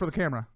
for the camera.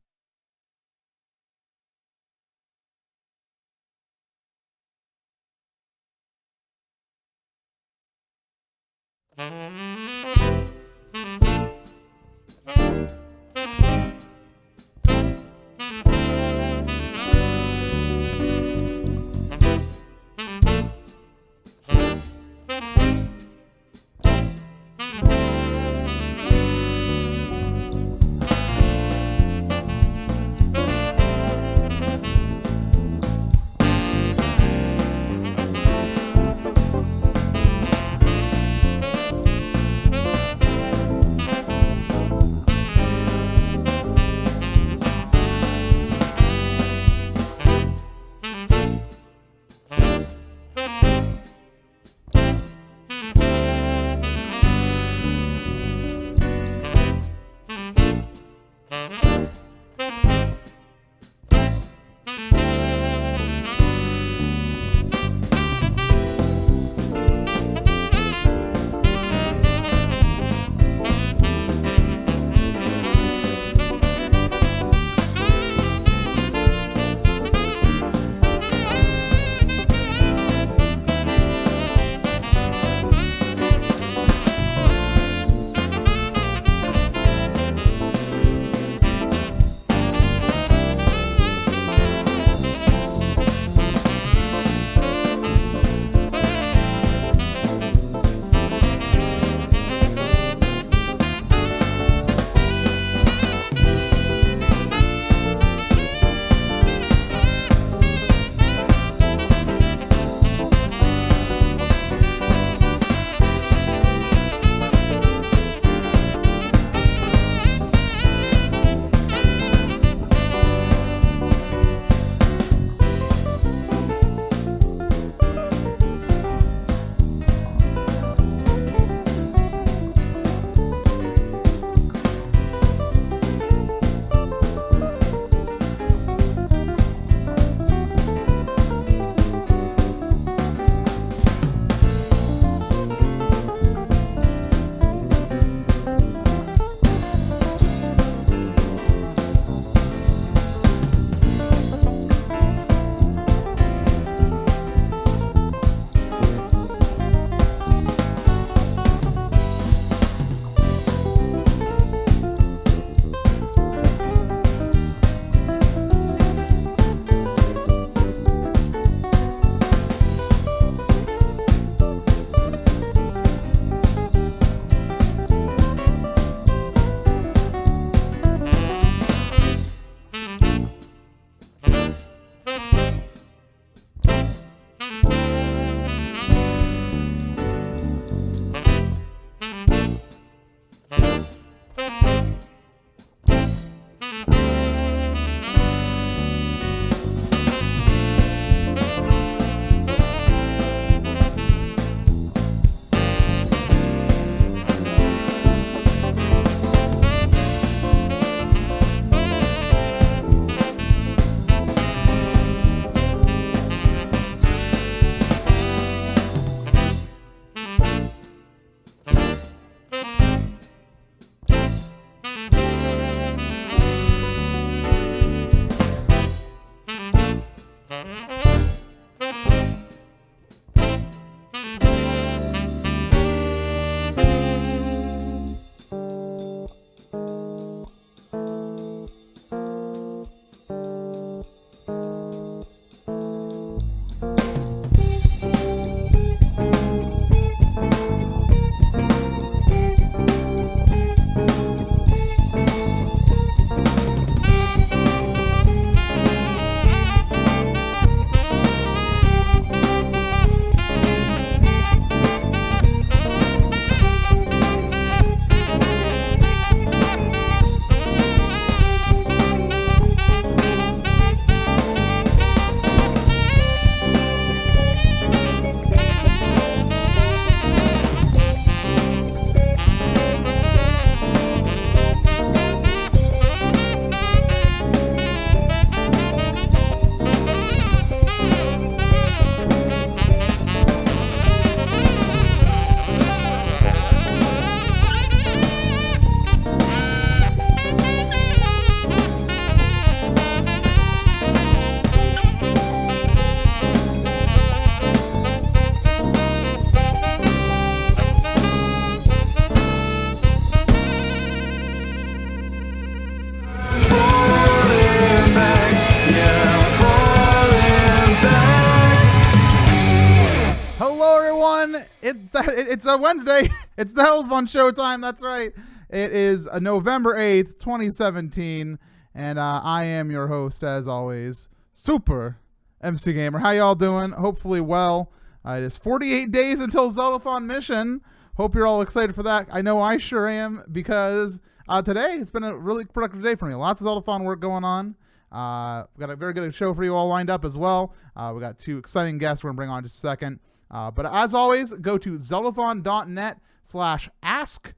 It's a Wednesday. It's the Zeldathon Showtime. That's right. It is November 8th, 2017, and I am your host, as always, SuperMCGamer. How y'all doing? Hopefully well. It is 48 days until Zeldathon mission. Hope you're all excited for that. I know I sure am, because today it's been a really productive day for me. Lots of Zeldathon work going on. We've got a very good show for you all lined up as well. We got two exciting guests we're going to bring on in just a second. But as always, go to zeldathon.net/ask.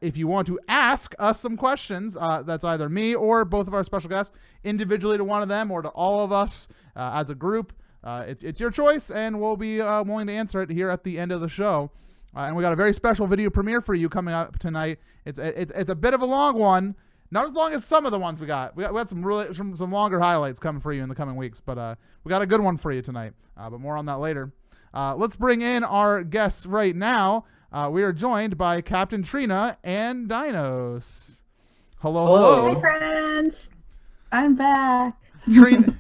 If you want to ask us some questions, that's either me or both of our special guests, individually to one of them or to all of us as a group. It's your choice, and we'll be willing to answer it here at the end of the show. And we got a very special video premiere for you coming up tonight. It's a bit of a long one, not as long as some of the ones we got. We got some longer highlights coming for you in the coming weeks, but we got a good one for you tonight. But more on that later. Let's bring in our guests right now. We are joined by Captain Trina and Dinos. Hello. Hi, friends. I'm back.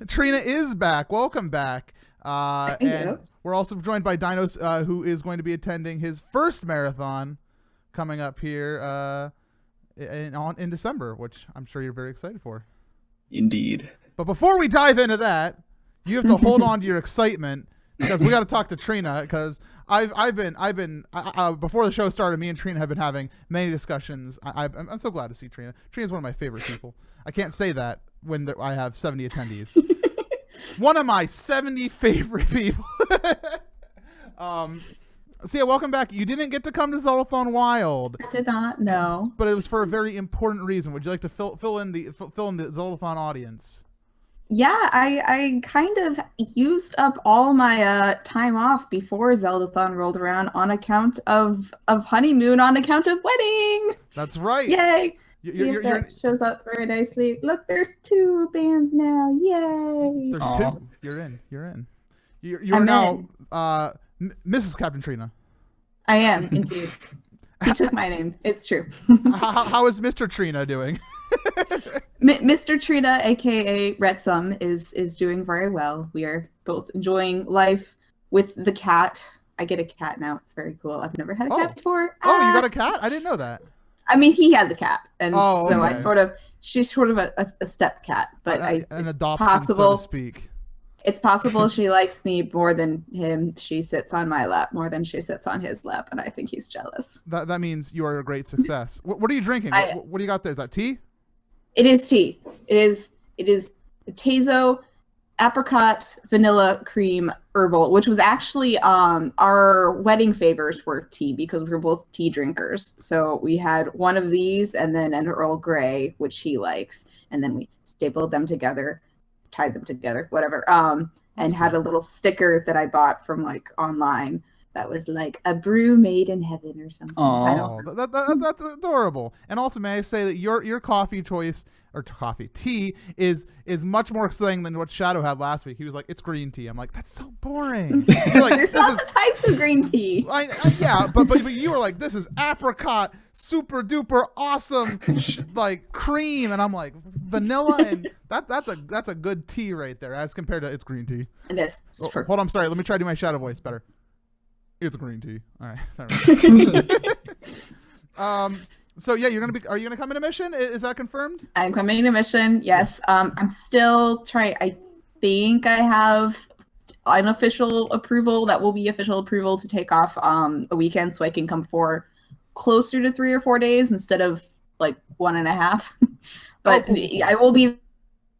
Trina is back. Welcome back. Thank you. We're also joined by Dinos, who is going to be attending his first marathon coming up here in December, which I'm sure you're very excited for. Indeed. But before we dive into that, you have to hold on to your excitement, because we got to talk to Trina, because I've been before the show started, me and Trina have been having many discussions. I'm so glad to see Trina. Trina's one of my favorite people. I can't say that when I have 70 attendees. One of my 70 favorite people. So yeah, welcome back. You didn't get to come to Zeldathon Wild. I did not know. But it was for a very important reason. Would you like to fill in the Zeldathon audience? Yeah, I kind of used up all my time off before Zeldathon rolled around on account of honeymoon, on account of wedding. That's right. Yay! You're shows up very nicely. Look, there's 2 bands now. Yay! There's Aww. 2. You're in. You're now Mrs. Captain Trina. I am indeed. He took my name. It's true. How is Mr. Trina doing? Mr. Trina, aka Retsum, is doing very well. We are both enjoying life with the cat. I get a cat now. It's very cool. I've never had a cat before. Oh, you got a cat? I didn't know that. I mean, he had the cat, and so okay. she's sort of a step cat, but an adoption, possible, so to speak. It's possible she likes me more than him. She sits on my lap more than she sits on his lap, and I think he's jealous. That means you are a great success. What are you drinking? What do you got there? Is that tea? It is tea. It is Tezo apricot vanilla cream herbal, which was actually our wedding favors were tea, because we were both tea drinkers. So we had one of these and then an Earl Grey, which he likes, and then we stapled them together, tied them together, whatever, and had a little sticker that I bought from online that was like a brew made in heaven or something. Oh, that's adorable. And also, may I say that your coffee choice, or tea, is much more exciting than what Shadow had last week. He was like, it's green tea. I'm like, that's so boring. Like, there's lots of types of green tea. Yeah, but you were like, this is apricot, super duper awesome, like cream, and I'm like, vanilla, and that's a good tea right there as compared to it's green tea. It is. Hold on, I'm sorry. Let me try to do my Shadow voice better. It's green tea. All right. So yeah, are you gonna come in a mission? Is that confirmed? I'm coming in a mission. Yes. I'm still trying. I think I have unofficial approval. That will be official approval to take off a weekend, so I can come for closer to 3 or 4 days instead of like 1.5. But I will be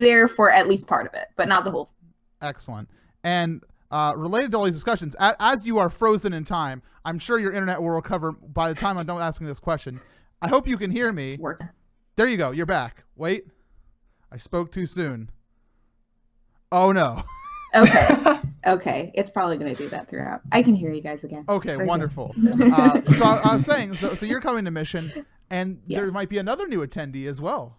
there for at least part of it, but not the whole thing. Excellent. And related to all these discussions, as you are frozen in time, I'm sure your internet will recover by the time I'm done asking this question. I hope you can hear me. There you go. You're back. Wait. I spoke too soon. Oh, no. Okay. It's probably going to do that throughout. I can hear you guys again. Okay, wonderful. So I was saying, so you're coming to mission, and yes, there might be another new attendee as well.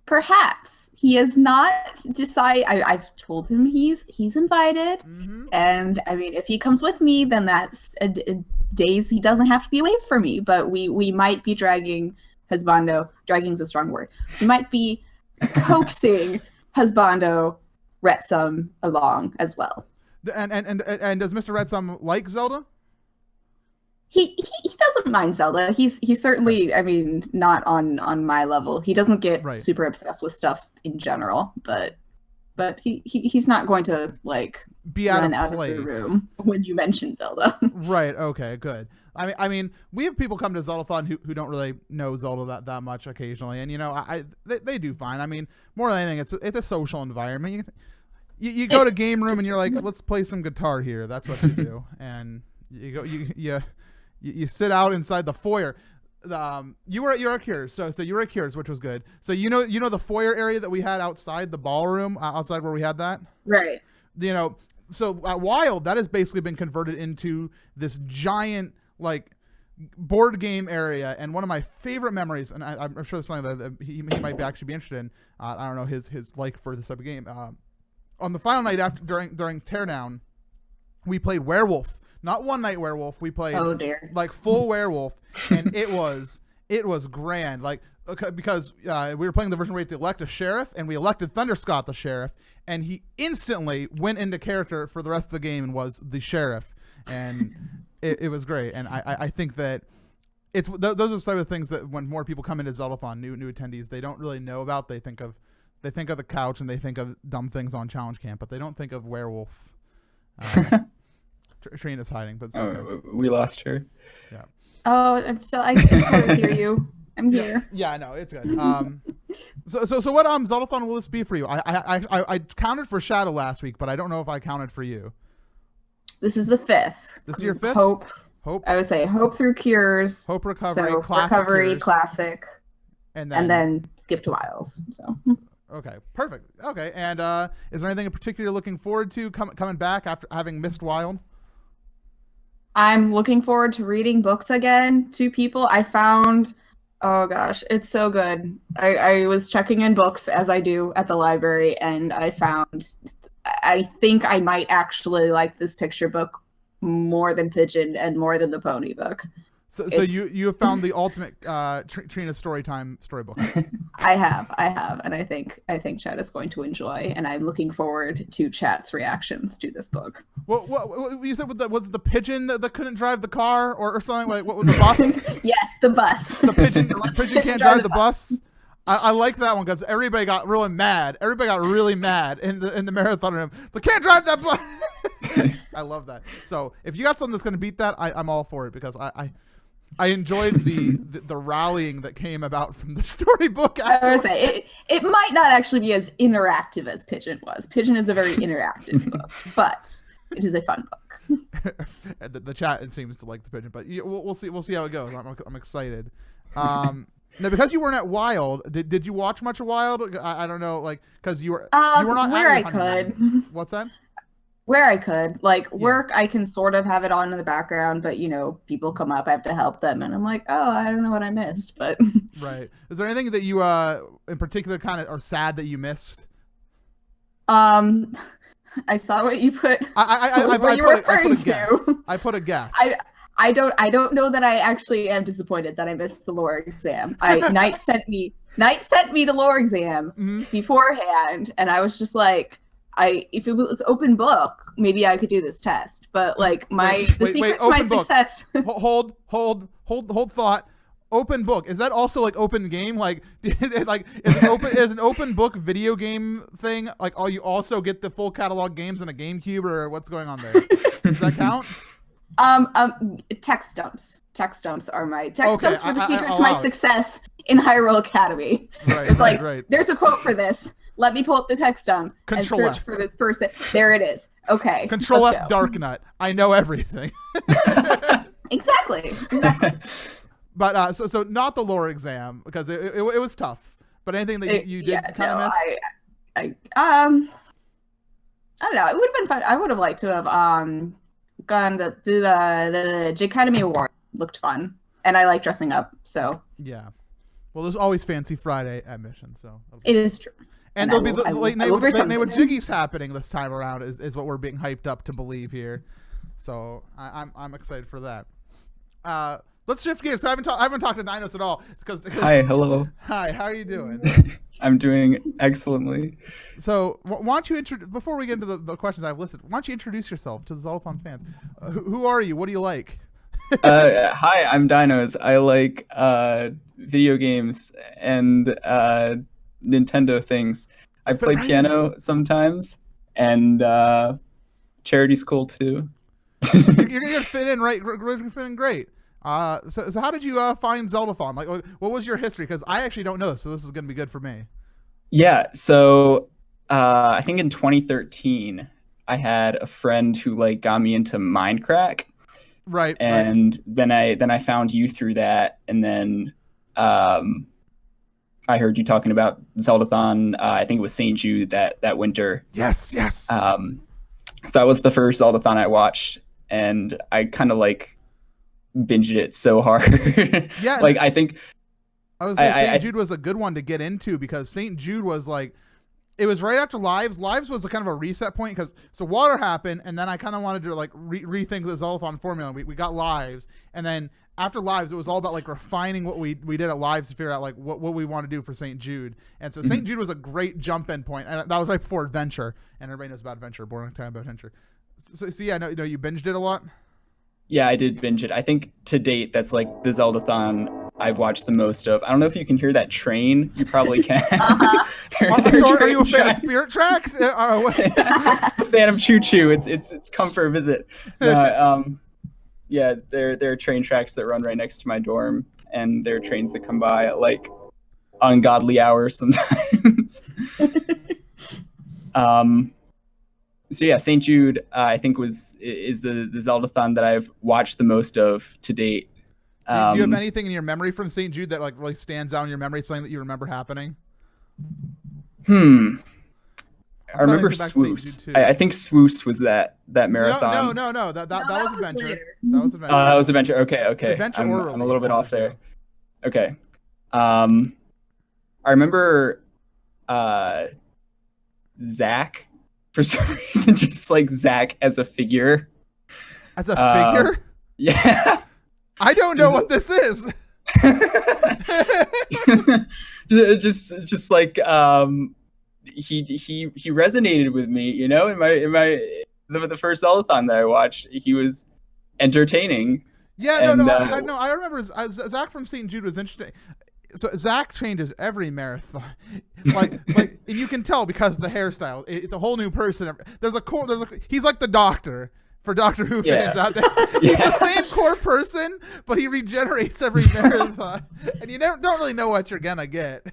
Perhaps. He has not decided. I've told him he's invited. Mm-hmm. And I mean, if he comes with me, then that's days he doesn't have to be away from me. But we might be dragging husbando. Dragging's a strong word. We might be coaxing husbando Retsum along as well. And does Mr. Retsum like Zelda? he doesn't mind Zelda. He's certainly, I mean, not on my level. He doesn't get super obsessed with stuff in general, but he's not going to like be run out of the room when you mention Zelda. Right. Okay. Good. I mean, we have people come to Zeldathon who don't really know Zelda that much occasionally, and you know, they do fine. I mean, more than anything, it's a social environment. You go to game room and you're like, let's play some guitar here. That's what you do, and you sit out inside the foyer. You were at Cures, so you were at Cures, which was good. So you know the foyer area that we had outside the ballroom, outside where we had that, right? You know, so at Wild, that has basically been converted into this giant like board game area. And one of my favorite memories, and I'm sure that's something that he might actually be interested in. I don't know his like for this type of game. On the final night during Teardown, we played Werewolf. Not one night Werewolf. We played like full Werewolf, and it was grand. Like because we were playing the version where we had to elect a sheriff, and we elected Thunderscott the sheriff, and he instantly went into character for the rest of the game and was the sheriff, and it was great. And I think that those are the type of things that when more people come into Zeldathon, new attendees, they don't really know about. They think of the couch and they think of dumb things on Challenge Camp, but they don't think of Werewolf. Trina's hiding, but it's okay. We lost her. Yeah. Oh, I can sort of hear you. I'm here. Yeah, I know it's good. So what Zeldathon will this be for you? I counted for Shadow last week, but I don't know if I counted for you. This is the 5th. This is your 5th? Hope. I would say Hope through Cures. Hope Recovery, so Classic Recovery, Cures. Classic. And then skip to Wilds. So. Okay, perfect. Okay, and is there anything in particular you're looking forward to coming back after having missed Wild? I'm looking forward to reading books again to people. I found, oh gosh, it's so good. I was checking in books as I do at the library, and I think I might actually like this picture book more than Pigeon and more than the Pony book. So you have found the ultimate Trina storybook. I have, and I think Chat is going to enjoy, and I'm looking forward to Chat's reactions to this book. What you said was it the pigeon that couldn't drive the car or something? Like what was the bus? Yes, the bus. The pigeon can't drive the bus. I like that one because everybody got really mad. Everybody got really mad in the marathon room. They can't drive that bus. I love that. So if you got something that's going to beat that, I'm all for it because I enjoyed the rallying that came about from the storybook. I would say it might not actually be as interactive as Pigeon was. Pigeon is a very interactive book, but it is a fun book. the chat seems to like the Pigeon, but we'll see how it goes. I'm excited. Now, because you weren't at Wild, did you watch much of Wild? I don't know, like because you were not where I could. What's that? Where I could, like work, I can sort of have it on in the background, but people come up, I have to help them, and I'm like, oh, I don't know what I missed, but right. Is there anything that you in particular kind of are sad that you missed? I saw what you put. What you were referring to. I put a guess. I don't know that I actually am disappointed that I missed the lore exam. Knight sent me the lore exam beforehand, and I was just like, if it was open book, maybe I could do this test. But like the secret to my success. Hold thought. Open book, is that also like open game? Like is an open book video game thing? Like you also get the full catalog games on a GameCube, or what's going on there? Does that count? Text dumps. Text dumps are my dumps were the secret to my success in Hyrule Academy. Right, it's right. There's a quote for this. Let me pull up the text dump and search for this person. There it is. Okay. Control F Dark Nut. I know everything. Exactly. But so not the lore exam because it was tough. But anything that you did kind of miss? I don't know. It would have been fun. I would have liked to have gone to do the J-Academy Award. Looked fun, and I like dressing up. So yeah. Well, there's always Fancy Friday at Mission, so it is true. And there'll be the late night with Jiggy's happening this time around. Is what we're being hyped up to believe here. So I'm excited for that. Let's shift gears. So I haven't talked to Dinos at all. It's Hi, hello. Hi, how are you doing? I'm doing excellently. So why don't you before we get into the questions I've listed, why don't you introduce yourself to the Zeldathon fans? Who are you? What do you like? Hi, I'm Dinos. I like video games and Nintendo things. I Fit play right in. piano sometimes, and charity's cool too. You're gonna fit in right. You're gonna fit in great. So how did you find Zeldathon? Like, what was your history? Because I actually don't know, so this is gonna be good for me. Yeah, so I think in 2013, I had a friend who like got me into Minecraft, Right. and then I found you through that, and then um, I heard you talking about Zeldathon. I think it was St. Jude that winter. Yes. Yes. So that was the first Zeldathon I watched, and I kind of like binged it so hard. Yeah. Like I think I was saying St. Jude was a good one to get into because St. Jude was like, it was right after Lives. Lives was a kind of a reset point because so Water happened, and then I kind of wanted to like rethink the Zeldathon formula. We got Lives, and then after Lives, it was all about like refining what we did at Lives to figure out like what we want to do for St. Jude. And so St. Jude was a great jump in point, and that was right before Adventure, and everybody knows about Adventure, Boring Time about Adventure. So yeah, no, you binged it a lot. Yeah, I did binge it. I think to date, that's like the Zeldathon I've watched the most of. I don't know if you can hear that train. You probably can. Sorry, are you a fan of Spirit Tracks? A fan of Choo Choo. It's come for a visit. No, yeah, there are train tracks that run right next to my dorm, and there are trains that come by at like ungodly hours sometimes. So yeah, St. Jude, I think is the Zeldathon that I've watched the most of to date. Do you have anything in your memory from St. Jude that like really stands out in your memory, something that you remember happening? I remember Swoosh. I think Swoosh was that marathon. No. That was Adventure. Later. That was Adventure. That was Adventure. Okay. Adventure I'm early. a little bit off there. Okay. I remember Zach, for some reason, just like Zach as a figure. As a figure? Yeah. I don't know what this is. just like he resonated with me, you know, in the first Zeldathon that I watched. He was entertaining. Yeah, no, I remember Zach from St. Jude was interesting. So Zach changes every marathon, like, and you can tell because of the hairstyle. It's a whole new person. He's like the Doctor for Doctor Who fans out there. He's the same core person, but he regenerates every marathon, and you don't really know what you're gonna get.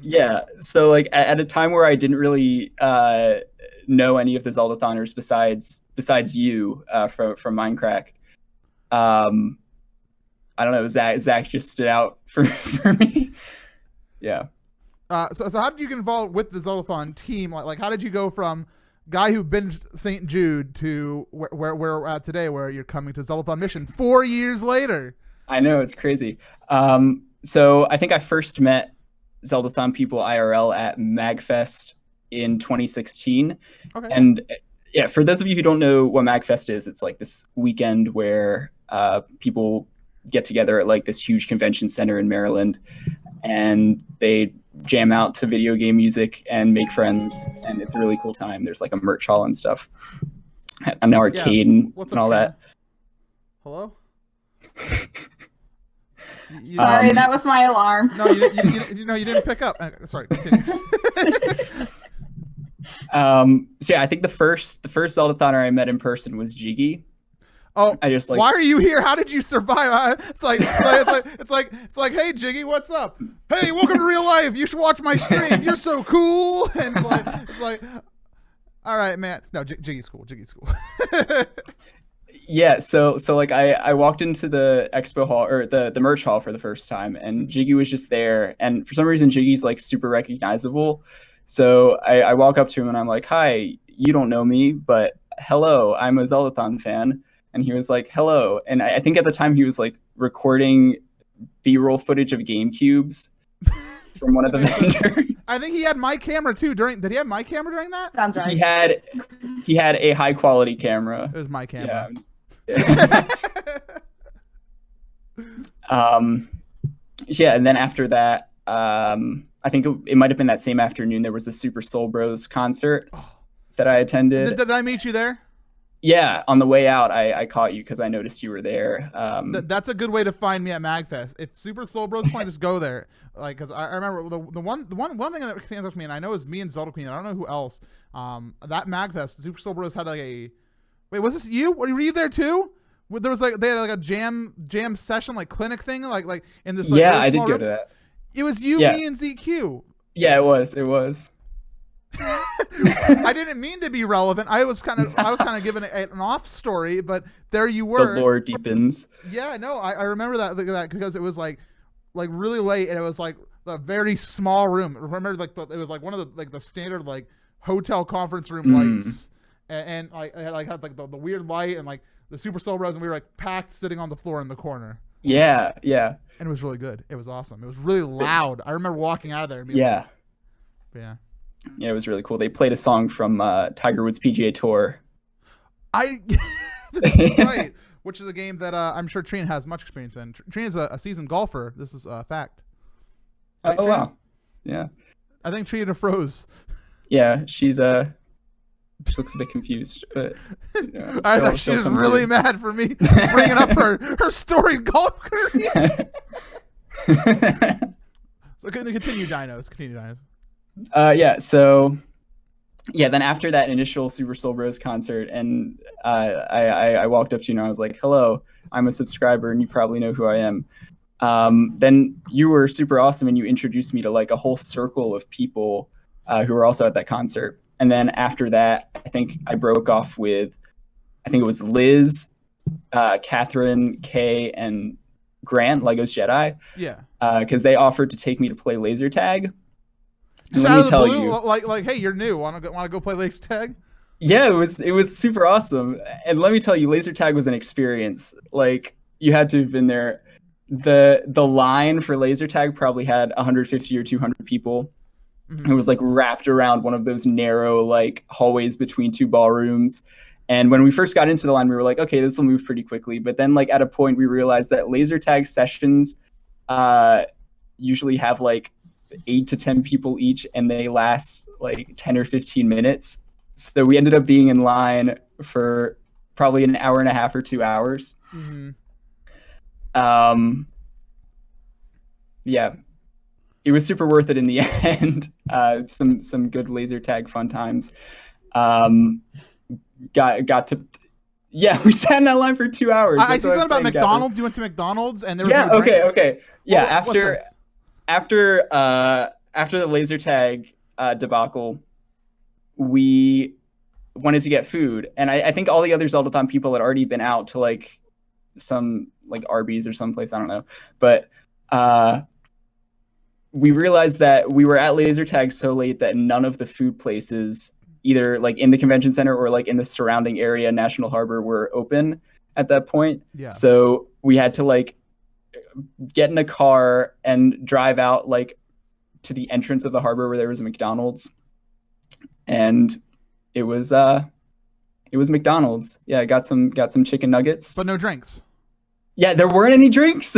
Yeah, so like at a time where I didn't really know any of the Zeldathoners besides you from Minecraft. I don't know. Zach just stood out for me. Yeah. So how did you get involved with the Zeldathon team? Like how did you go from guy who binged St. Jude to where we're at today, where you're coming to Zeldathon Mission 4 years later? I know, it's crazy. So I think I first met Zeldathon people IRL at MagFest in 2016. Okay. And yeah, for those of you who don't know what MagFest is, it's like this weekend where people get together at like this huge convention center in Maryland, and they jam out to video game music and make friends, and it's a really cool time. There's like a merch hall and stuff, an arcade and all that. Hello? Sorry, that was my alarm. No, you didn't pick up. Sorry, continue. So yeah, I think the first Zeldathoner I met in person was Jiggy. Oh, I just like. Why are you here? How did you survive? It's like, hey Jiggy, what's up? Hey, welcome to real life. You should watch my stream. You're so cool. And it's like, all right, man. No, Jiggy's cool. Jiggy's cool. Yeah, so like I walked into the expo hall or the merch hall for the first time, and Jiggy was just there, and for some reason Jiggy's like super recognizable. So I walk up to him and I'm like, "Hi, you don't know me, but hello, I'm a Zeldathon fan." And he was like, "Hello." And I think at the time he was like recording B-roll footage of GameCubes from one of the vendors. I think he had my camera too did he have my camera during that? Sounds right. He had a high quality camera. It was my camera. Yeah. Yeah, and then after that, I think it might have been that same afternoon there was a Super Soul Bros concert that I attended. Did I meet you there? Yeah, on the way out, I caught you because I noticed you were there. That's a good way to find me at MagFest. If Super Soul Bros point, just go there. Like, because I remember the one thing that stands out to me, and I know is me and Zelda Queen. I don't know who else. That MagFest, Super Soul Bros had like a. Wait, was this you? Were you there too? There was like they had like a jam session, like clinic thing, like in this. Like, yeah, really I did small go room. to that. It was you, Yeah. me, and ZQ. Yeah, it was. It was. I didn't mean to be relevant. I was kind of giving an off story, but there you were. The lore deepens. Yeah, no, I remember that because it was like really late, and it was like a very small room. Remember, like it was like one of the standard like hotel conference room lights, and like it had like the weird light and like the Super Soul Bros, and we were like packed sitting on the floor in the corner. Yeah, yeah. And it was really good. It was awesome. It was really loud. I remember walking out of there and being yeah. like, yeah. Yeah, it was really cool. They played a song from Tiger Woods' PGA Tour. Right, which is a game that I'm sure Trina has much experience in. Trina's a seasoned golfer. This is a fact. Right, Oh, Trina? wow. Yeah. I think Trina froze. Yeah, she looks a bit confused, but you know, I thought she was really mad for me bringing up her storied golf career. So continue, Dinos. Yeah, so yeah, then after that initial Super Soul Bros concert, and I walked up to you and I was like, hello, I'm a subscriber and you probably know who I am. Then you were super awesome and you introduced me to like a whole circle of people who were also at that concert. And then after that, I think I broke off with, I think it was Liz, Catherine, Kay, and Grant, Legos Jedi. Yeah. Because they offered to take me to play laser tag. Just let out me of the tell blue, you, like, hey, you're new. Want to go play laser tag? yeah, it was super awesome. And let me tell you, laser tag was an experience. Like, you had to have been there. The line for laser tag probably had 150 or 200 people. It was like wrapped around one of those narrow like hallways between two ballrooms. And when we first got into the line, we were like, okay, this will move pretty quickly. But then like at a point we realized that laser tag sessions usually have like 8 to 10 people each, and they last like 10 or 15 minutes. So we ended up being in line for probably an hour and a half or 2 hours. Yeah. It was super worth it in the end. Some good laser tag fun times. Got to, yeah, we sat in that line for 2 hours. I see something about McDonald's. You went to McDonald's and there was no drinks. Okay. Yeah, after after the laser tag debacle, we wanted to get food, and I think all the other Zeldathon people had already been out to like some like Arby's or someplace, I don't know, but we realized that we were at laser tag so late that none of the food places, either like in the convention center or like in the surrounding area, National Harbor, were open at that point. Yeah. So we had to like get in a car and drive out like to the entrance of the harbor where there was a McDonald's, and it was McDonald's. Yeah, got some chicken nuggets, but no drinks. Yeah, there weren't any drinks.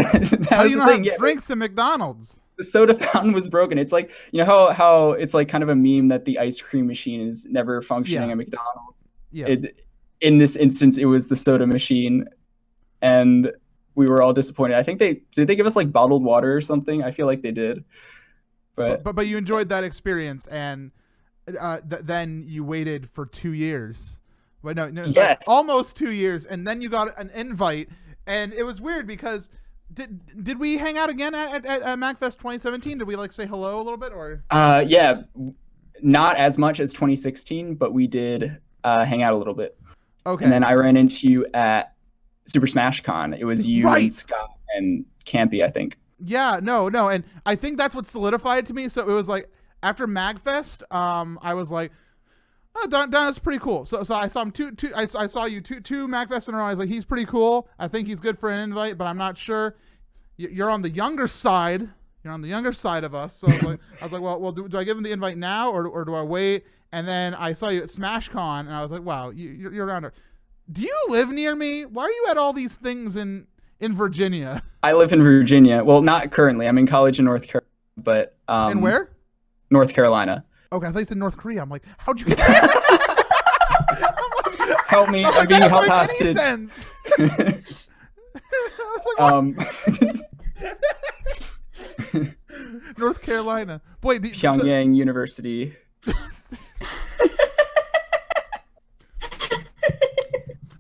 How do you not have drinks at McDonald's? The soda fountain was broken. It's like, you know how it's like kind of a meme that the ice cream machine is never functioning at McDonald's. Yeah. In this instance, it was the soda machine, and we were all disappointed. I think did they give us like bottled water or something? I feel like they did. But you enjoyed that experience, and then you waited for 2 years. Wait, no, yes. Like almost 2 years, and then you got an invite, and it was weird because did we hang out again at MagFest 2017? Did we like say hello a little bit, or? Yeah, not as much as 2016, but we did hang out a little bit. Okay. And then I ran into you at Super Smash Con. It was you and Scott and Campy, I think. Yeah, no, and I think that's what solidified it to me. So it was like after MagFest, I was like, oh, Donna's pretty cool. So I saw him I saw you two MagFests in a row. I was like, he's pretty cool. I think he's good for an invite, but I'm not sure. You're on the younger side. You're on the younger side of us. So I was like, well, do I give him the invite now or do I wait? And then I saw you at SmashCon, and I was like, wow, you're around her. Do you live near me? Why are you at all these things in Virginia? I live in Virginia. Well, not currently. I'm in college in North Carolina, but in where? North Carolina. Okay, I thought you said North Korea. I'm like, how'd you get there? Help me! I'm being held hostage. Sense. I was like, North Carolina. Boy, Pyongyang University.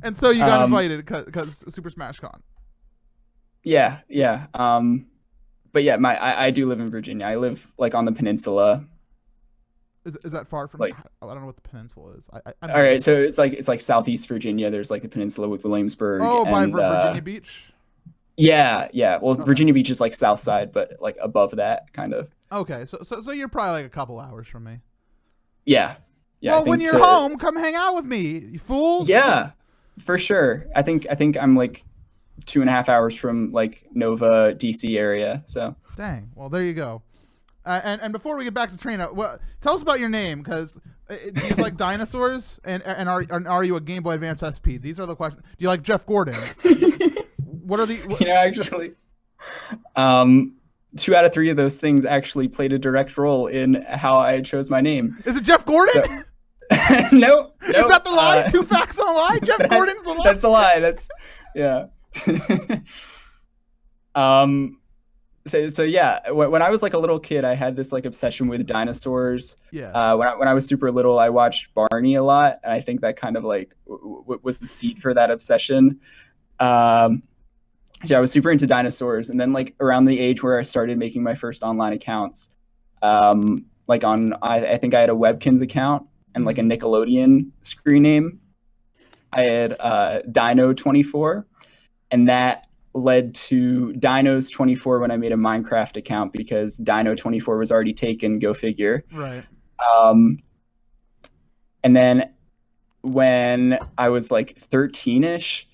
And so you got invited because Super Smash Con. Yeah. But yeah, I do live in Virginia. I live like on the peninsula. Is that far from? Like, I don't know what the peninsula is. All right, so it's like Southeast Virginia. There's like the peninsula with Williamsburg. Oh, by and, Virginia Beach. Yeah. Well, okay. Virginia Beach is like south side, but like above that, kind of. Okay, so you're probably like a couple hours from me. Yeah. Well, when you're home, come hang out with me, you fool. Yeah, for sure. I think I'm like 2.5 hours from like Nova, DC area. So. Dang. Well, there you go. And before we get back to Trina, tell us about your name, because do you like dinosaurs? And are you a Game Boy Advance SP? These are the questions. Do you like Jeff Gordon? What are the? Actually, 2 out of 3 of those things actually played a direct role in how I chose my name. Is it Jeff Gordon? So, no. Is that the lie? 2 facts on a lie? Jeff Gordon's the lie? That's the lie. That's, yeah. So yeah, when I was like a little kid, I had this like obsession with dinosaurs. Yeah. When I was super little, I watched Barney a lot, and I think that kind of like was the seed for that obsession. Yeah, I was super into dinosaurs, and then like around the age where I started making my first online accounts, like I think I had a Webkins account and like a Nickelodeon screen name. I had Dino24, and that led to Dinos24 when I made a Minecraft account, because Dino24 was already taken, go figure. Right. And then when I was like 13-ish,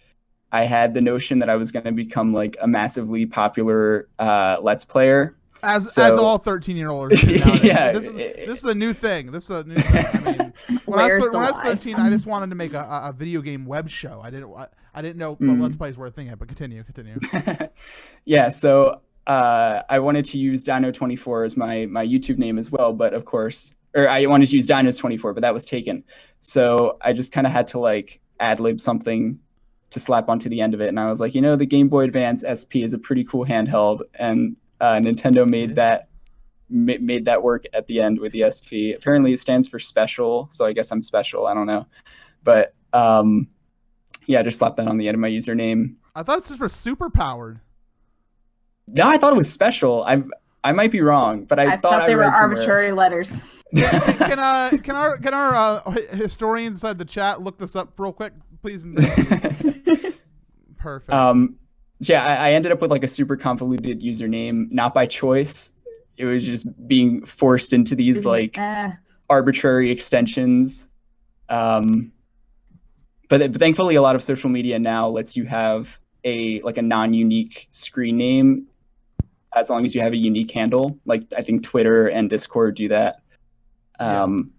I had the notion that I was going to become like a massively popular Let's Player. As all 13-year-olds do nowadays. Yeah, this is a new thing. This is a new thing. I mean, when I was 13, I just wanted to make a video game web show. I didn't know Let's Plays were a thing yet, but continue. Yeah, so I wanted to use Dino24 as my YouTube name as well, but of course, or I wanted to use Dinos24, but that was taken. So I just kind of had to like ad-lib something to slap onto the end of it, and I was like, the Game Boy Advance SP is a pretty cool handheld, and Nintendo made that work at the end with the SP. Apparently it stands for special, so I guess I'm special. I don't know. But yeah, just slap that on the end of my username. I thought it stood for super powered. No, I thought it was special. I might be wrong, but I thought they were arbitrary letters. Can our historians inside the chat look this up real quick, please? Perfect. So yeah, I ended up with like a super convoluted username, not by choice. It was just being forced into these like arbitrary extensions. But thankfully, a lot of social media now lets you have a non-unique screen name as long as you have a unique handle. Like I think Twitter and Discord do that. I'm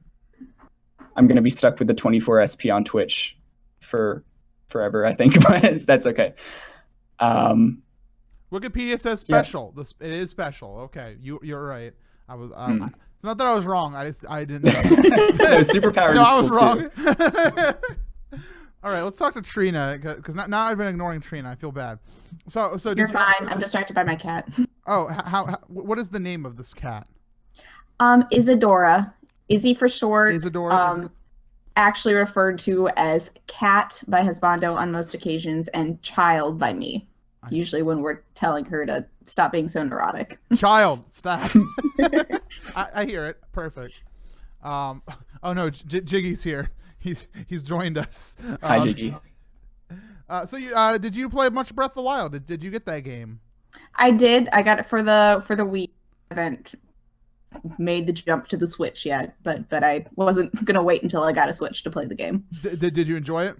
gonna be stuck with the 24SP on Twitch for forever, I think, but that's okay. Wikipedia says special. Yeah. It is special. Okay, you're right. I was it's not that I was wrong. I didn't know. No, superpower. No, I was wrong. All right, let's talk to Trina, because now I've been ignoring Trina. I feel bad. So you're fine. I'm distracted by my cat. Oh, how what is the name of this cat? Isadora. Izzy for short. Isadora. Actually referred to as cat by Husbando on most occasions, and child by me. Usually when we're telling her to stop being so neurotic. Child, stop. I hear it. Perfect. Oh no, Jiggy's here. He's joined us. Hi, Jiggy. So did you play much Breath of the Wild? Did you get that game? I did. I got it for the Wii. I haven't made the jump to the Switch yet, but I wasn't gonna wait until I got a Switch to play the game. Did you enjoy it?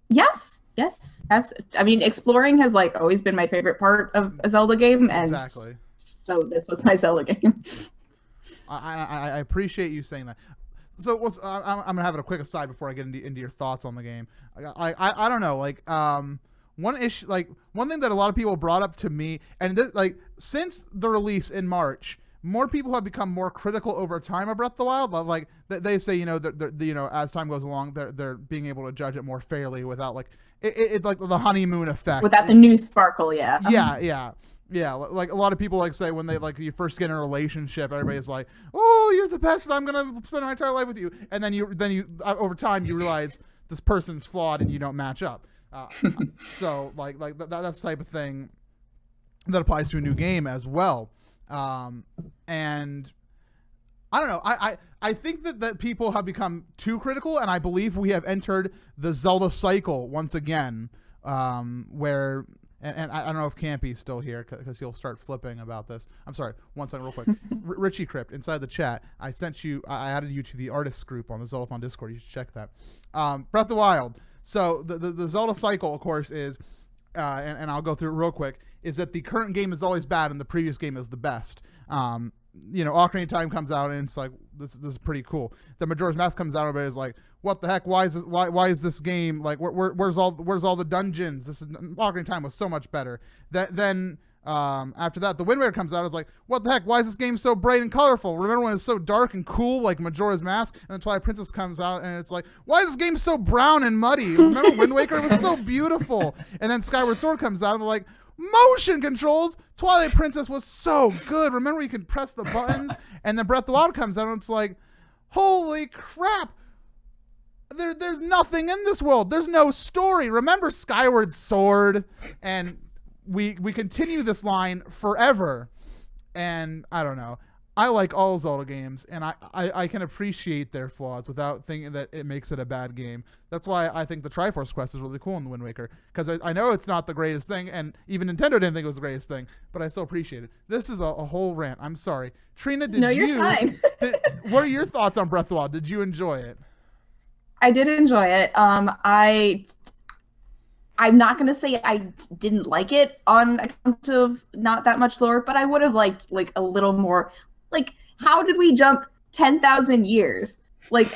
Yes. Absolutely. I mean, exploring has like always been my favorite part of a Zelda game, and exactly. So this was my Zelda game. I appreciate you saying that. So I'm gonna have a quick aside before I get into your thoughts on the game. I don't know, like one thing that a lot of people brought up to me, and this, like since the release in March, more people have become more critical over time of Breath of the Wild. Like they say, you know, as time goes along, they're being able to judge it more fairly without like it like the honeymoon effect. Without the new sparkle, yeah. Yeah, like a lot of people like say when they like you first get in a relationship, everybody's like, "Oh, you're the best. I'm gonna spend my entire life with you." And then you over time you realize this person's flawed and you don't match up. So like that's the type of thing that applies to a new game as well. And I don't know. I think that people have become too critical, and I believe we have entered the Zelda cycle once again, where. And I don't know if Campy's still here because he'll start flipping about this. I'm sorry, one second real quick. Richie Crypt, inside the chat, I added you to the artists group on the Zeldathon Discord. You should check that. Breath of the Wild. So the Zelda cycle, of course, is, and I'll go through it real quick, is that the current game is always bad and the previous game is the best. You know, Ocarina of Time comes out and it's like, this is pretty cool. The Majora's Mask comes out and everybody's like, what the heck? Why is this game like? Where's all the dungeons? Ocarina of Time was so much better. Then after that, the Wind Waker comes out. It's like, what the heck? Why is this game so bright and colorful? Remember when it was so dark and cool, like Majora's Mask? And then Twilight Princess comes out, and it's like, why is this game so brown and muddy? Remember Wind Waker? It was so beautiful. And then Skyward Sword comes out, and they're like, motion controls. Twilight Princess was so good. Remember you can press the buttons. And then Breath of the Wild comes out, and it's like, holy crap. There's nothing in this world. There's no story. Remember Skyward Sword? And we continue this line forever. And I don't know. I like all Zelda games, and I can appreciate their flaws without thinking that it makes it a bad game. That's why I think the Triforce Quest is really cool in the Wind Waker, because I know it's not the greatest thing, and even Nintendo didn't think it was the greatest thing, but I still appreciate it. This is a whole rant. I'm sorry. Trina, you're fine. What are your thoughts on Breath of the Wild? Did you enjoy it? I did enjoy it. I'm not going to say I didn't like it on account of not that much lore, but I would have liked like a little more. Like, how did we jump 10,000 years? Like,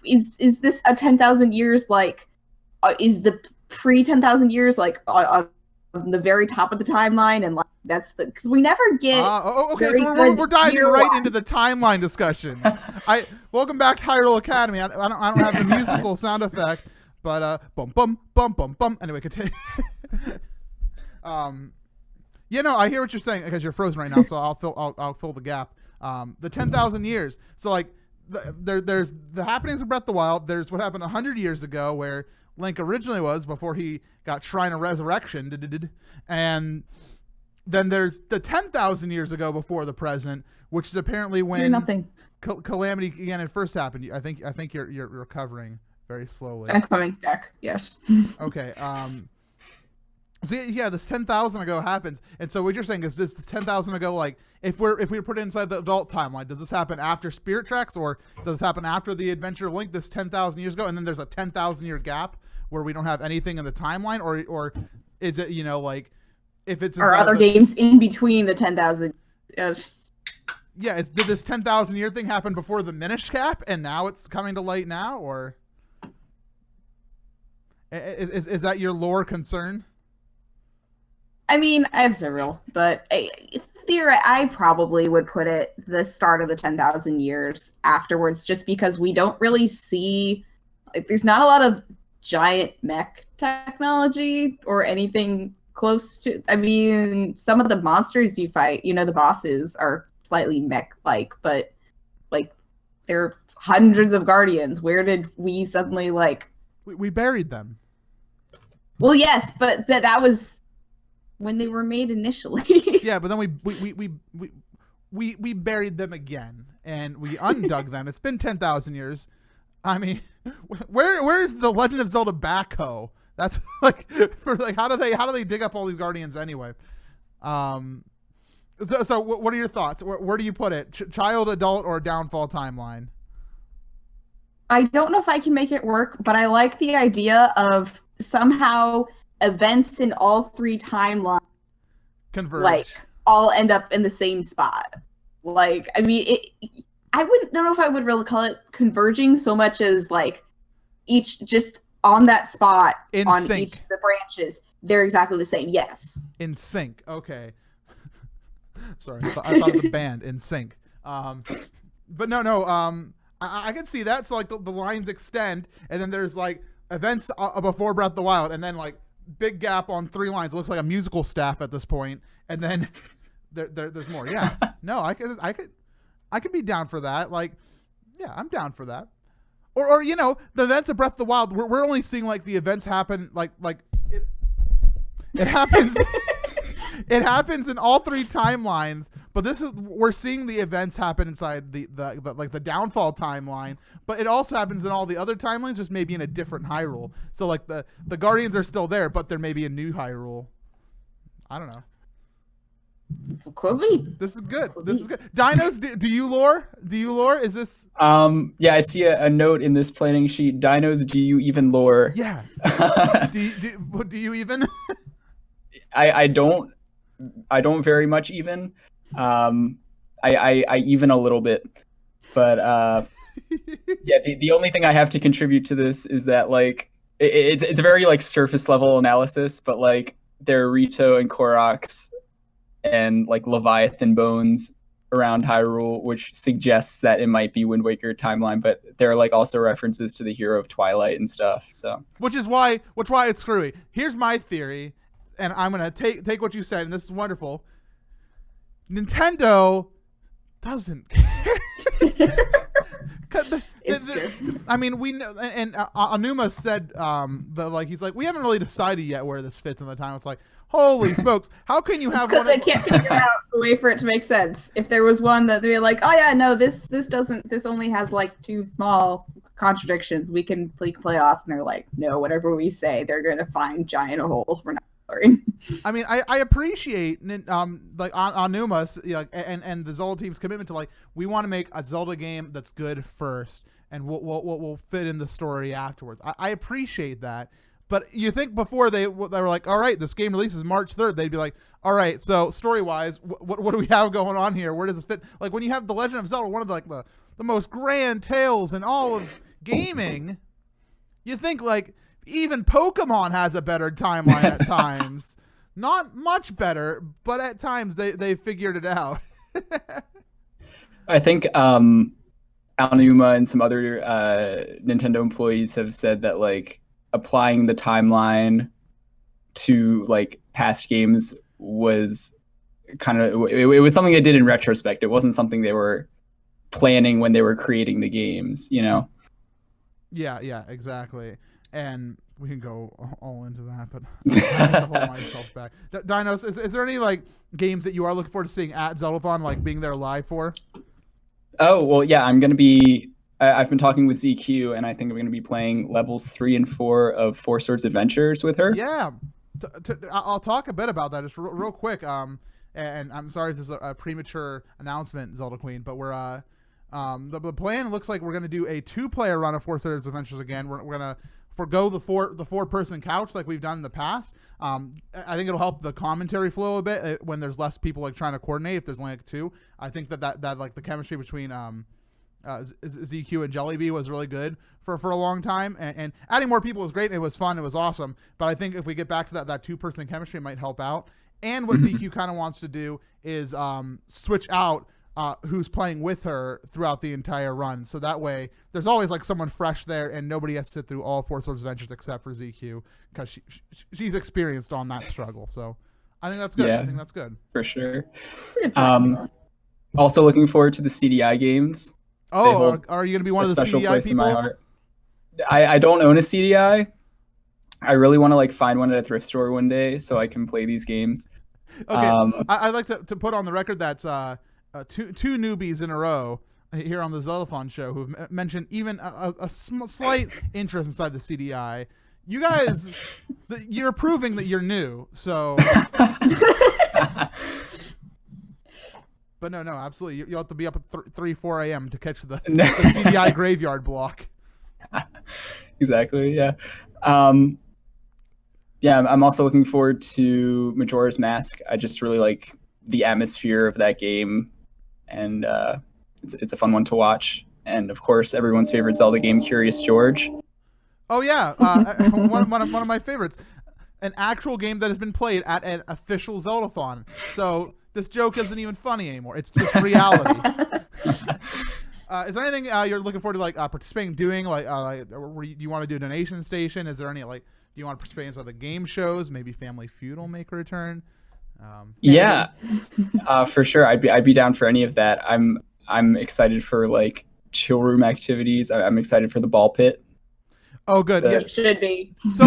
is this a 10,000 years? Like, is the pre 10,000 years like on the very top of the timeline? And like that's because we never get. Okay, so we're diving right into the timeline discussion. Welcome back to Hyrule Academy. I don't have the musical sound effect, but bum bum bum bum bum. Anyway, continue. You know, I hear what you're saying because you're frozen right now, so I'll fill the gap. The 10,000 years. So like, there's the happenings of Breath of the Wild. There's what happened 100 years ago, where Link originally was before he got Shrine of Resurrection, and then there's the 10,000 years ago before the present, which is apparently when Calamity Ganon first happened. I think you're recovering very slowly. I'm coming back. Yes. Okay. So yeah, this 10,000 ago happens, and so what you're saying is, does this 10,000 ago, like, if we put it inside the adult timeline, does this happen after Spirit Tracks, or does this happen after the Adventure of Link, this 10,000 years ago, and then there's a 10,000 year gap where we don't have anything in the timeline, or is it, you know, like, if it's or other games in between the 10,000? Yeah, did this 10,000 year thing happen before the Minish Cap, and now it's coming to light now, or is that your lore concern? I mean, I have several, but I probably would put it the start of the 10,000 years afterwards, just because we don't really see, like, there's not a lot of giant mech technology or anything close to. I mean, some of the monsters you fight, you know, the bosses are slightly mech-like, but like, there are hundreds of guardians. Where did we suddenly like? We buried them. Well, yes, but that was when they were made initially. Yeah, but then we buried them again, and we undug them. It's been 10,000 years. I mean, where's the Legend of Zelda backhoe? That's like, for like, how do they dig up all these guardians anyway? So what are your thoughts? Where do you put it? Child, adult, or downfall timeline? I don't know if I can make it work, but I like the idea of somehow events in all three timelines converge, like, all end up in the same spot. Like, I mean, I don't know if I would really call it converging so much as like each just on that spot in on sync. Each of the branches, they're exactly the same. Yes. In sync. Okay. Sorry, I thought of the band In Sync. But no. I can see that. So like the lines extend, and then there's like events before Breath of the Wild, and then like big gap on 3 lines. It looks like a musical staff at this point, and then there's more. Yeah, no, I could be down for that. Like, yeah, I'm down for that. Or you know, the events of Breath of the Wild, we're only seeing like the events happen like it happens. It happens in all 3 timelines, but we're seeing the events happen inside the like the downfall timeline, but it also happens in all the other timelines, just maybe in a different Hyrule. So like the Guardians are still there, but there may be a new Hyrule. I don't know. Could be. This is good. This is good. Dinos, do you lore? Do you lore? Is this? Yeah, I see a note in this planning sheet. Dinos, do you even lore? Yeah. do you even? I don't very much even. I even a little bit, but yeah. The only thing I have to contribute to this is that like it's a very like surface level analysis, but like there are Rito and Koroks and like Leviathan bones around Hyrule, which suggests that it might be Wind Waker timeline, but there are like also references to the Hero of Twilight and stuff. So which is why it's screwy. Here's my theory, and I'm gonna take what you said, and this is wonderful. Nintendo doesn't care. I mean, we know, and Anuma said that like he's like, we haven't really decided yet where this fits in the time. It's like, holy smokes, how can you have because they can't figure out a way for it to make sense. If there was one that they'd be like, oh yeah, no, this only has like 2 small contradictions, we can play off, and they're like, no, whatever we say, they're gonna find giant holes. We're not. I mean, I appreciate like Anuma's and the Zelda team's commitment to like, we want to make a Zelda game that's good first, and we'll fit in the story afterwards. I appreciate that, but you think before they were like, all right, this game releases March 3rd, they'd be like, all right, so story wise, what do we have going on here? Where does this fit? Like when you have The Legend of Zelda, one of the most grand tales in all of gaming, you think like. Even Pokemon has a better timeline at times. Not much better, but at times they figured it out. I think Aonuma and some other Nintendo employees have said that like applying the timeline to like past games was kind of it was something they did in retrospect. It wasn't something they were planning when they were creating the games, you know? Yeah, exactly. And we can go all into that, but I have to hold myself back. Dinos, is there any like games that you are looking forward to seeing at Zeldathon, like being there live for? Oh, well, yeah, I'm going to be... I've been talking with ZQ, and I think I'm going to be playing levels 3 and 4 of Four Swords Adventures with her. Yeah. I'll talk a bit about that just real quick. And I'm sorry if this is a premature announcement, Zelda Queen, but we're... the plan looks like we're going to do a 2-player run of Four Swords Adventures again. We're going to forgo the 4-person couch like we've done in the past. I think it'll help the commentary flow a bit when there's less people like trying to coordinate. If there's only like 2, I think that like the chemistry between ZQ and Jellyby was really good for a long time, and adding more people was great. It was fun. It was awesome. But I think if we get back to that 2-person chemistry, it might help out. And what ZQ kind of wants to do is switch out who's playing with her throughout the entire run. So that way there's always like someone fresh there, and nobody has to sit through all Four Swords Adventures except for ZQ, because she's experienced on that struggle. So I think that's good. Yeah, I think that's good. For sure. Also looking forward to the CDI games. Oh, are you going to be one of the special CDI place people? in my heart. I don't own a CDI. I really want to like find one at a thrift store one day so I can play these games. Okay, I'd like to put on the record that's two newbies in a row here on the Zeldathon show who've mentioned even a slight interest inside the CDI. You guys, you're proving that you're new, so... But no, absolutely. You'll have to be up at 4 a.m. to catch the CDI graveyard block. Exactly, yeah. Yeah, I'm also looking forward to Majora's Mask. I just really like the atmosphere of that game, and it's a fun one to watch. And of course, everyone's favorite Zelda game, Curious George. Oh yeah, one of my favorites. An actual game that has been played at an official Zeldathon. So this joke isn't even funny anymore. It's just reality. Is there anything you're looking forward to, like, participating, doing, do you want to do a donation station? Is there any, like, do you want to participate in some of the game shows? Maybe Family Feud will make a return. Yeah, for sure. I'd be down for any of that. I'm excited for like chill room activities. I'm excited for the ball pit. Oh, good. Yeah. It should be. So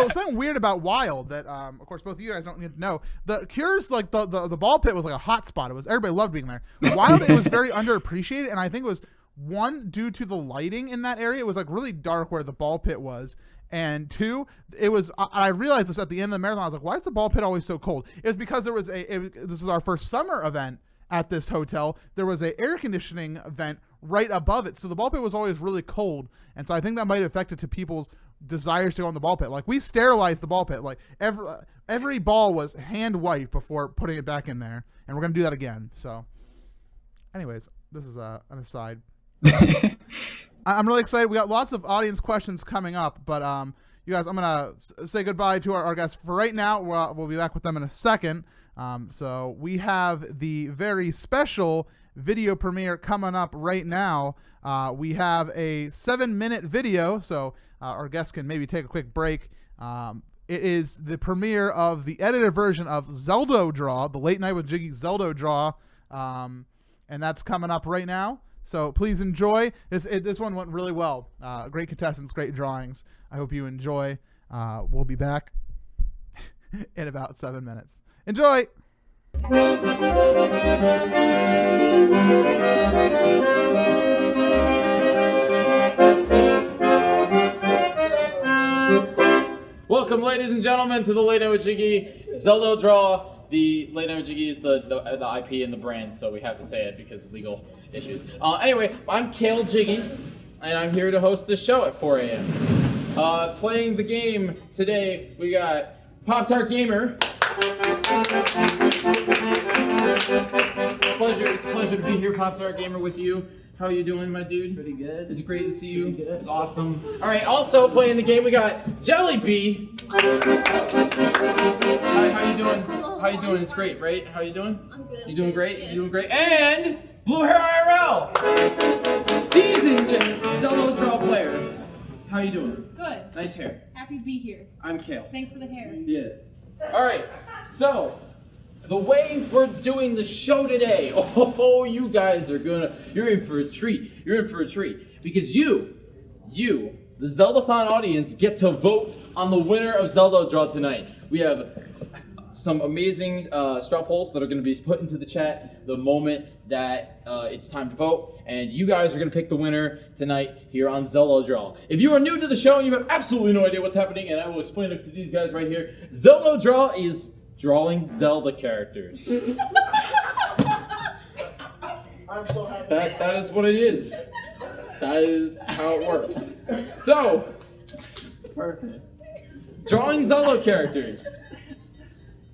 something weird about Wild that, of course, both of you guys don't need to know. The Cures, like the ball pit was like a hot spot. It was, everybody loved being there. Wild, it was very underappreciated, and I think it was, one, due to the lighting in that area. It was like really dark where the ball pit was. And two, it was, I realized this at the end of the marathon. I was like, why is the ball pit always so cold? It was because there was this is our first summer event at this hotel. There was a air conditioning vent right above it. So the ball pit was always really cold. And so I think that might have affected to people's desires to go in the ball pit. Like, we sterilized the ball pit. Like, every ball was hand wiped before putting it back in there. And we're going to do that again. So anyways, this is an aside. I'm really excited. We got lots of audience questions coming up, but you guys, I'm gonna say goodbye to our guests for right now. We'll be back with them in a second. So we have the very special video premiere coming up right now. We have a 7-minute video, so our guests can maybe take a quick break. It is the premiere of the edited version of Zeldathon, the Late Night with Jiggy Zeldathon, and that's coming up right now. So please enjoy. This one went really well. Great contestants, great drawings. I hope you enjoy. We'll be back in about 7 minutes. Enjoy! Welcome, ladies and gentlemen, to the Late Night with Jiggy Zeldathon. The Late Night with Jiggy is the IP and the brand, so we have to say it because of legal issues. Anyway, I'm Kale Jiggy, and I'm here to host this show at 4 a.m. Playing the game today, we got Pop-Tart Gamer. It's a pleasure to be here, Pop-Tart Gamer, with you. How you doing, my dude? Pretty good. It's great to see you. Pretty good. It's awesome. All right, also playing the game, we got Jellyby. Hi, how you doing? Hello, How you doing? I'm It's great, right? How you doing? I'm good. You doing great? Good. You doing great? And Blue Hair IRL, seasoned Zeldathon player. How you doing? Good. Nice hair. Happy to be here. I'm Kale. Thanks for the hair. Yeah. All right. So, the way we're doing the show today, you guys are you're in for a treat. You're in for a treat because you, the Zeldathon audience, get to vote on the winner of Zeldathon tonight. We have some amazing straw polls that are going to be put into the chat the moment that it's time to vote, and you guys are going to pick the winner tonight here on Zeldathon. If you are new to the show and you have absolutely no idea what's happening, and I will explain it to these guys right here, Zeldathon is drawing Zelda characters. I'm so happy. That is what it is. That is how it works. So, Perfect. drawing Zelda characters.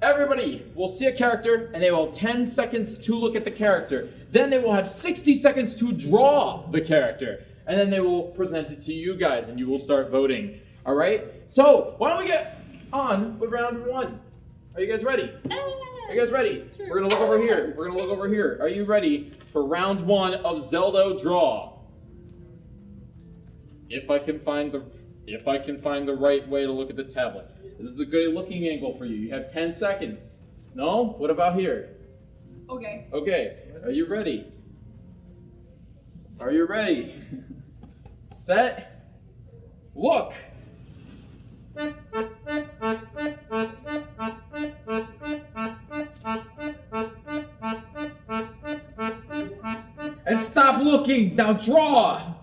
Everybody will see a character and they will have 10 seconds to look at the character. Then they will have 60 seconds to draw the character. And then they will present it to you guys and you will start voting. All right? So, why don't we get on with round one? Are you guys ready? Are you guys ready? Sure. We're gonna look over here. We're gonna look over here. Are you ready for round one of Zeldathon? If I can find the right way to look at the tablet. This is a good looking angle for you. You have 10 seconds. No? What about here? Okay. Okay. Are you ready? Are you ready? Set. Look. And stop looking. Now draw.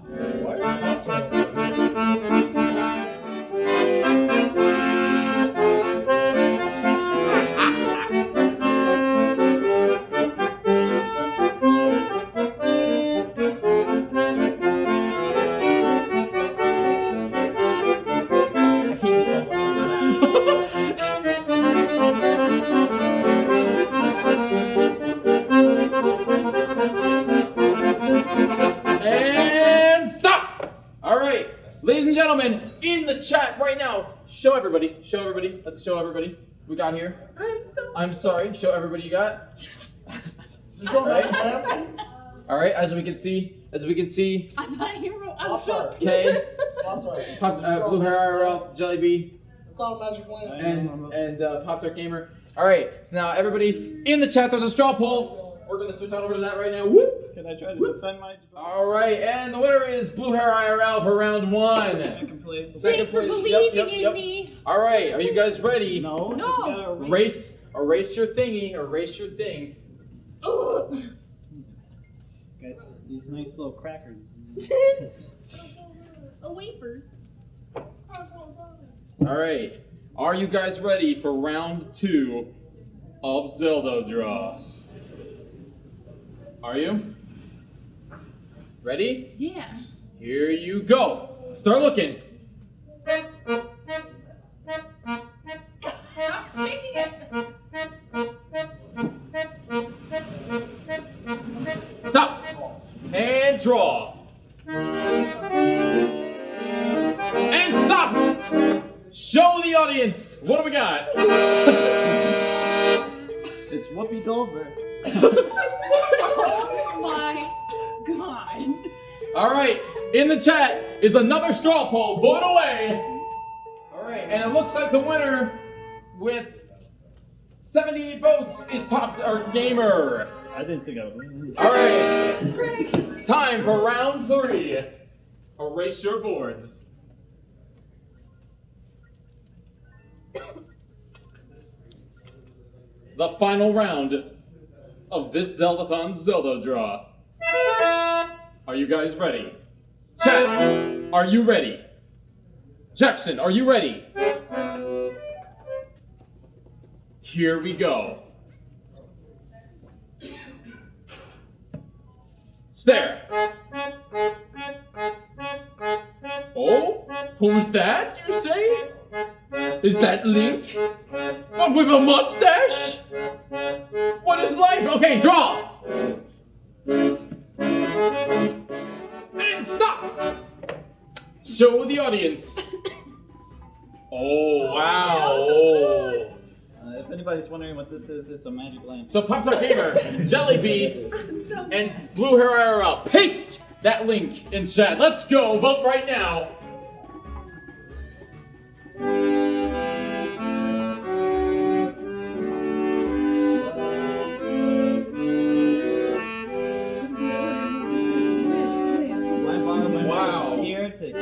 And stop! All right, ladies and gentlemen, in the chat right now, show everybody, let's show everybody we got here. I'm sorry, show everybody you got. Show Magic Lamp. All right, as we can see. I thought you wrote. I'm Pop-Tart. Okay. Pop-Tart. Blue Hair IRL, Jelly Bee, It's not a Magic Lamp. and Pop-Tart Gamer. All right, so now everybody in the chat, there's a straw poll. We're gonna switch on over to that right now. Whoop. Can I try to defend my? All right, and the winner is Blue Hair IRL for round 1. Second place. Thanks for believing in me. All right, are you guys ready? No. No. Just gotta erase. Erase your thingy. Erase your thing. Ugh. Got these nice little crackers. Wafers. All right, are you guys ready for round 2 of Zelda Draw? Are you? Ready? Yeah. Here you go. Start looking. Stop shaking it. Stop. And draw. And stop. Show the audience. What do we got? It's Whoopi Goldberg. Oh my god. All right. In the chat is another straw poll. Vote away. All right. And it looks like the winner with 78 votes is Pop-Tart Gamer. I didn't think I would win. All right. Time for round 3. Erase your boards. The final round of this Zeldathon Zelda Draw. Are you guys ready? Chat, are you ready? Jackson, are you ready? Here we go. Stare. Oh, who's that, you say? Is that Link? But with a mustache? What is life? Okay, draw! And stop! Show the audience. Oh, wow. Oh. If anybody's wondering what this is, it's a magic lamp. So Pop-Tart Gamer, Jellybean, and Blue Hair IRL, paste that link in chat. Let's go, vote right now. Wow. Here to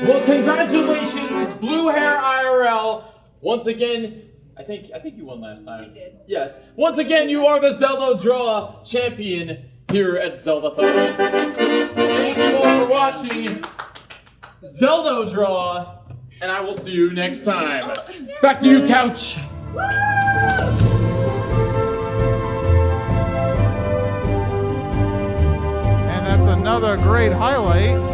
Well, congratulations, Blue Hair IRL. Once again, I think you won last time. I did. Yes. Once again, you are the Zelda Draw champion here at Zeldathon. Thank you all for watching Zelda Draw, and I will see you next time. Back to you, Couch. And that's another great highlight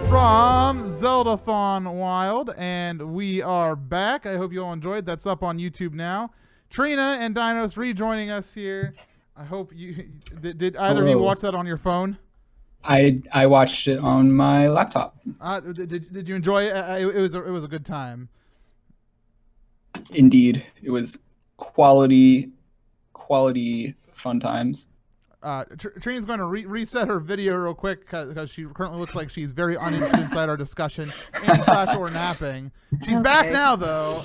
from Zeldathon Wild, and we are back. I hope you all enjoyed. That's up on YouTube now. Trina and Dinos rejoining us here. I hope you did either of you Hello. watch that on your phone? I watched it on my laptop. Did you enjoy it? It was a good time. Indeed, it was quality fun times. Trina's going to reset her video real quick because she currently looks like she's very uninterested inside our discussion and / or napping. She's back now, though.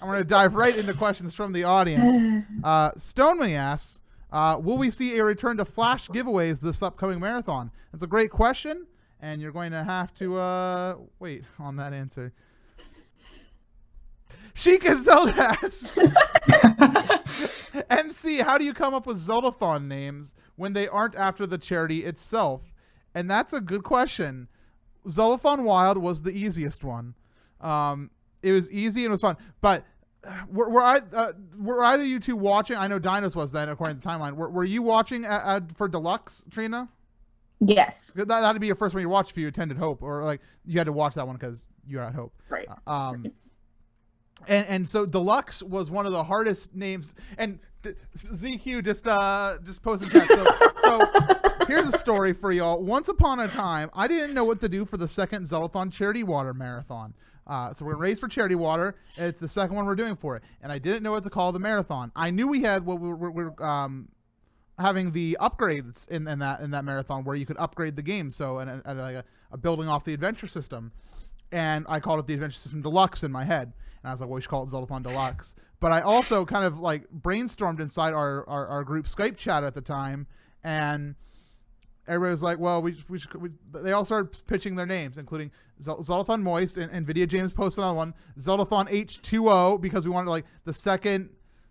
I'm going to dive right into questions from the audience. Stonemy asks, will we see a return to Flash giveaways this upcoming marathon? That's a great question, and you're going to have to wait on that answer. Sheikah Zelda asks, MC, how do you come up with Zeldathon names when they aren't after the charity itself? And that's a good question. Zeldathon Wild was the easiest one. It was easy and it was fun. But were either you two watching? I know Dinos was then, according to the timeline. Were you watching for Deluxe, Trina? Yes. That'd be your first one you watched if you attended Hope, or like you had to watch that one because you're at Hope. Right. And so Deluxe was one of the hardest names. And ZQ just posted chat. So here's a story for y'all. Once upon a time, I didn't know what to do for the second Zeldathon Charity Water Marathon. So we're gonna race for charity water. And it's the second one we're doing for it, and I didn't know what to call the marathon. I knew we had what we're having the upgrades in that marathon where you could upgrade the game. So and like a building off the adventure system, and I called it the Adventure System Deluxe in my head. And I was like, well, we should call it Zeldathon Deluxe. But I also kind of like brainstormed inside our group Skype chat at the time, and everybody was like, well, they all started pitching their names, including Zeldathon Moist, and Nvidia James posted another one, Zeldathon H2O, because we wanted like the second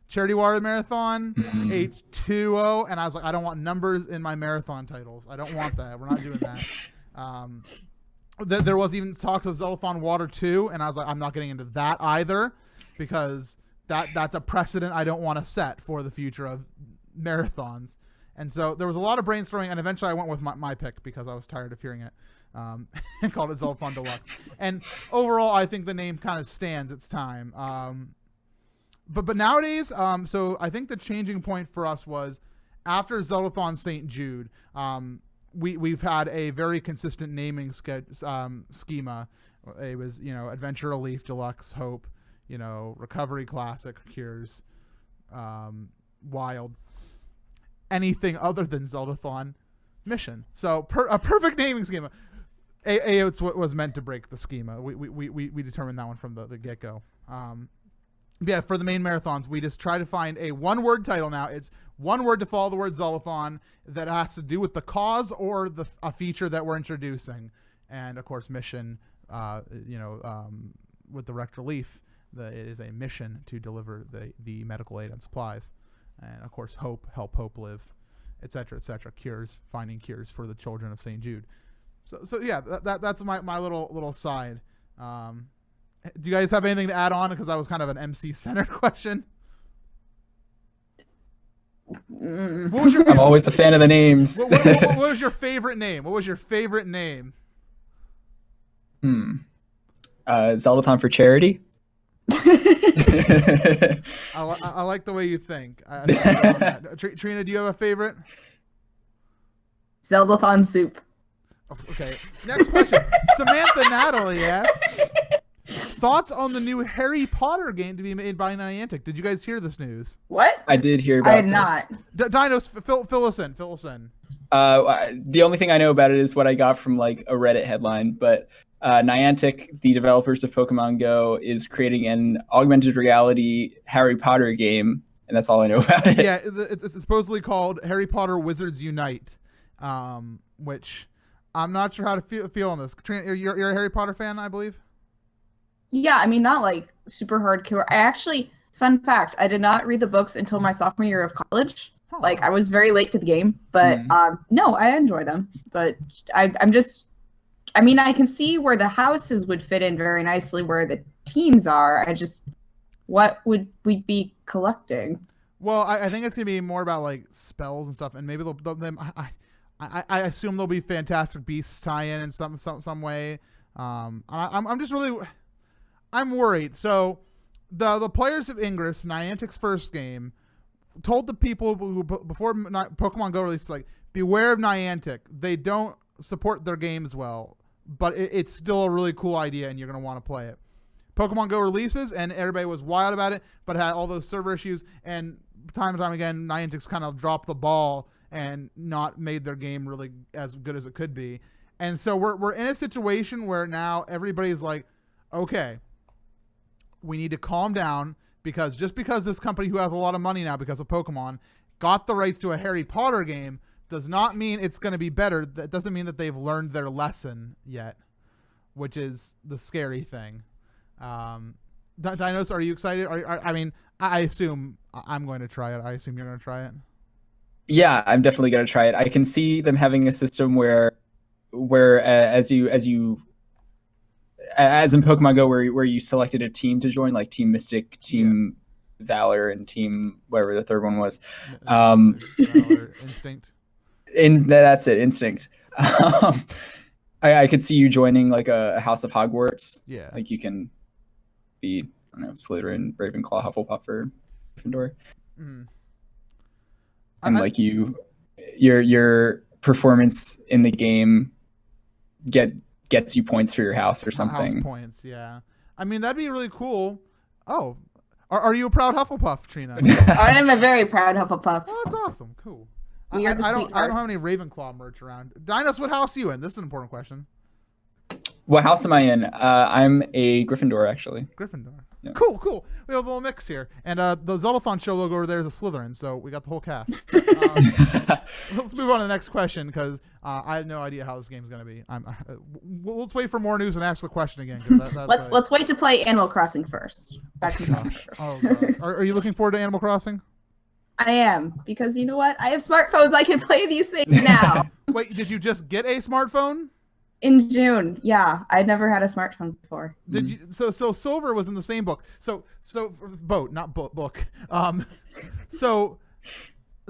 Charity Water Marathon, H2O, and I was like, I don't want numbers in my marathon titles. I don't want that. We're not doing that. There was even talks of Zeldathon Water 2, and I was like, I'm not getting into that either, because that's a precedent I don't want to set for the future of marathons. And so there was a lot of brainstorming, and eventually I went with my pick because I was tired of hearing it, and called it Zeldathon Deluxe. And overall, I think the name kind of stands its time. But nowadays, so I think the changing point for us was after Zeldathon St. Jude. We've had a very consistent naming schema. It was, Adventure Relief, Deluxe, Hope, Recovery Classic, Cures, Wild. Anything other than Zeldathon, Mission. So a perfect naming schema. AOTS was meant to break the schema. We determined that one from the get-go. Yeah, for the main marathons, we just try to find a one-word title now. It's one word to follow the word Zeldathon that has to do with the cause or a feature that we're introducing. And, of course, mission, with direct relief, it is a mission to deliver the medical aid and supplies. And, of course, help Hope live, et cetera, cures, finding cures for the children of St. Jude. So yeah, that's my little side. Do you guys have anything to add on? Because that was kind of an MC-centered question. I'm always a fan of the names. What was your favorite name? Zeldathon for charity. I like the way you think. Trina, do you have a favorite? Zeldathon Soup. Okay. Next question. Samantha Natalie asks, thoughts on the new Harry Potter game to be made by Niantic? Did you guys hear this news? What? I did hear about I had this. not. Dinos, fill us in. The only thing I know about it is what I got from like a Reddit headline, but Niantic, the developers of Pokemon Go, is creating an augmented reality Harry Potter game, and that's all I know about it. Yeah, it's supposedly called Harry Potter Wizards Unite, which I'm not sure how to feel on this. Trina, you're a Harry Potter fan, I believe? Yeah, I mean, not like super hardcore. I actually, fun fact, I did not read the books until my sophomore year of college. Huh. Like, I was very late to the game, but no, I enjoy them. But I'm just, I mean, I can see where the houses would fit in very nicely where the teams are. What would we be collecting? Well, I think it's gonna be more about like spells and stuff, and maybe I assume there'll be Fantastic Beasts tie-in some way. I'm just really, I'm worried. So the players of Ingress, Niantic's first game, told the people who before Pokemon Go released, like, beware of Niantic. They don't support their games well, but it's still a really cool idea, and you're gonna want to play it. Pokemon Go releases, and everybody was wild about it, but it had all those server issues, and time and time again, Niantic's kind of dropped the ball and not made their game really as good as it could be. And so we're in a situation where now everybody's like, okay, we need to calm down, because just because this company who has a lot of money now because of Pokemon got the rights to a Harry Potter game does not mean it's going to be better. That doesn't mean that they've learned their lesson yet, which is the scary thing. Dinos, are you excited? I mean, I assume I'm going to try it. I assume you're going to try it. Yeah, I'm definitely going to try it. I can see them having a system where as you as in Pokemon Go, where you selected a team to join, like Team Mystic, Team Valor, and Team whatever the third one was. Valor, Instinct. That's it, Instinct. I could see you joining like a House of Hogwarts. Yeah. Like you can be, I don't know, Slytherin, Ravenclaw, Hufflepuff, or Gryffindor. Mm. And like your performance in the game gets you points for your house or something. House points, yeah. I mean, that'd be really cool. Oh, are you a proud Hufflepuff, Trina? I am a very proud Hufflepuff. Oh, that's awesome. Cool. I We are the don't have sweethearts. any Ravenclaw merch around. Dinos, what house are you in? This is an important question. What house am I in? I'm a Gryffindor, actually. Gryffindor. Yeah. Cool. We have a little mix here. And the Zeldathon show logo over there is a Slytherin, so we got the whole cast. Let's move on to the next question, because I have no idea how this game's going to be. Let's wait for more news and ask the question again. 'Cause Let's wait to play Animal Crossing first. That comes out first. Oh, God. Are you looking forward to Animal Crossing? I am, because you know what? I have smartphones. I can play these things now. Wait, did you just get a smartphone? In June, yeah. I'd never had a smartphone before. Did you? So Silver was in the same book. So boat, not book. So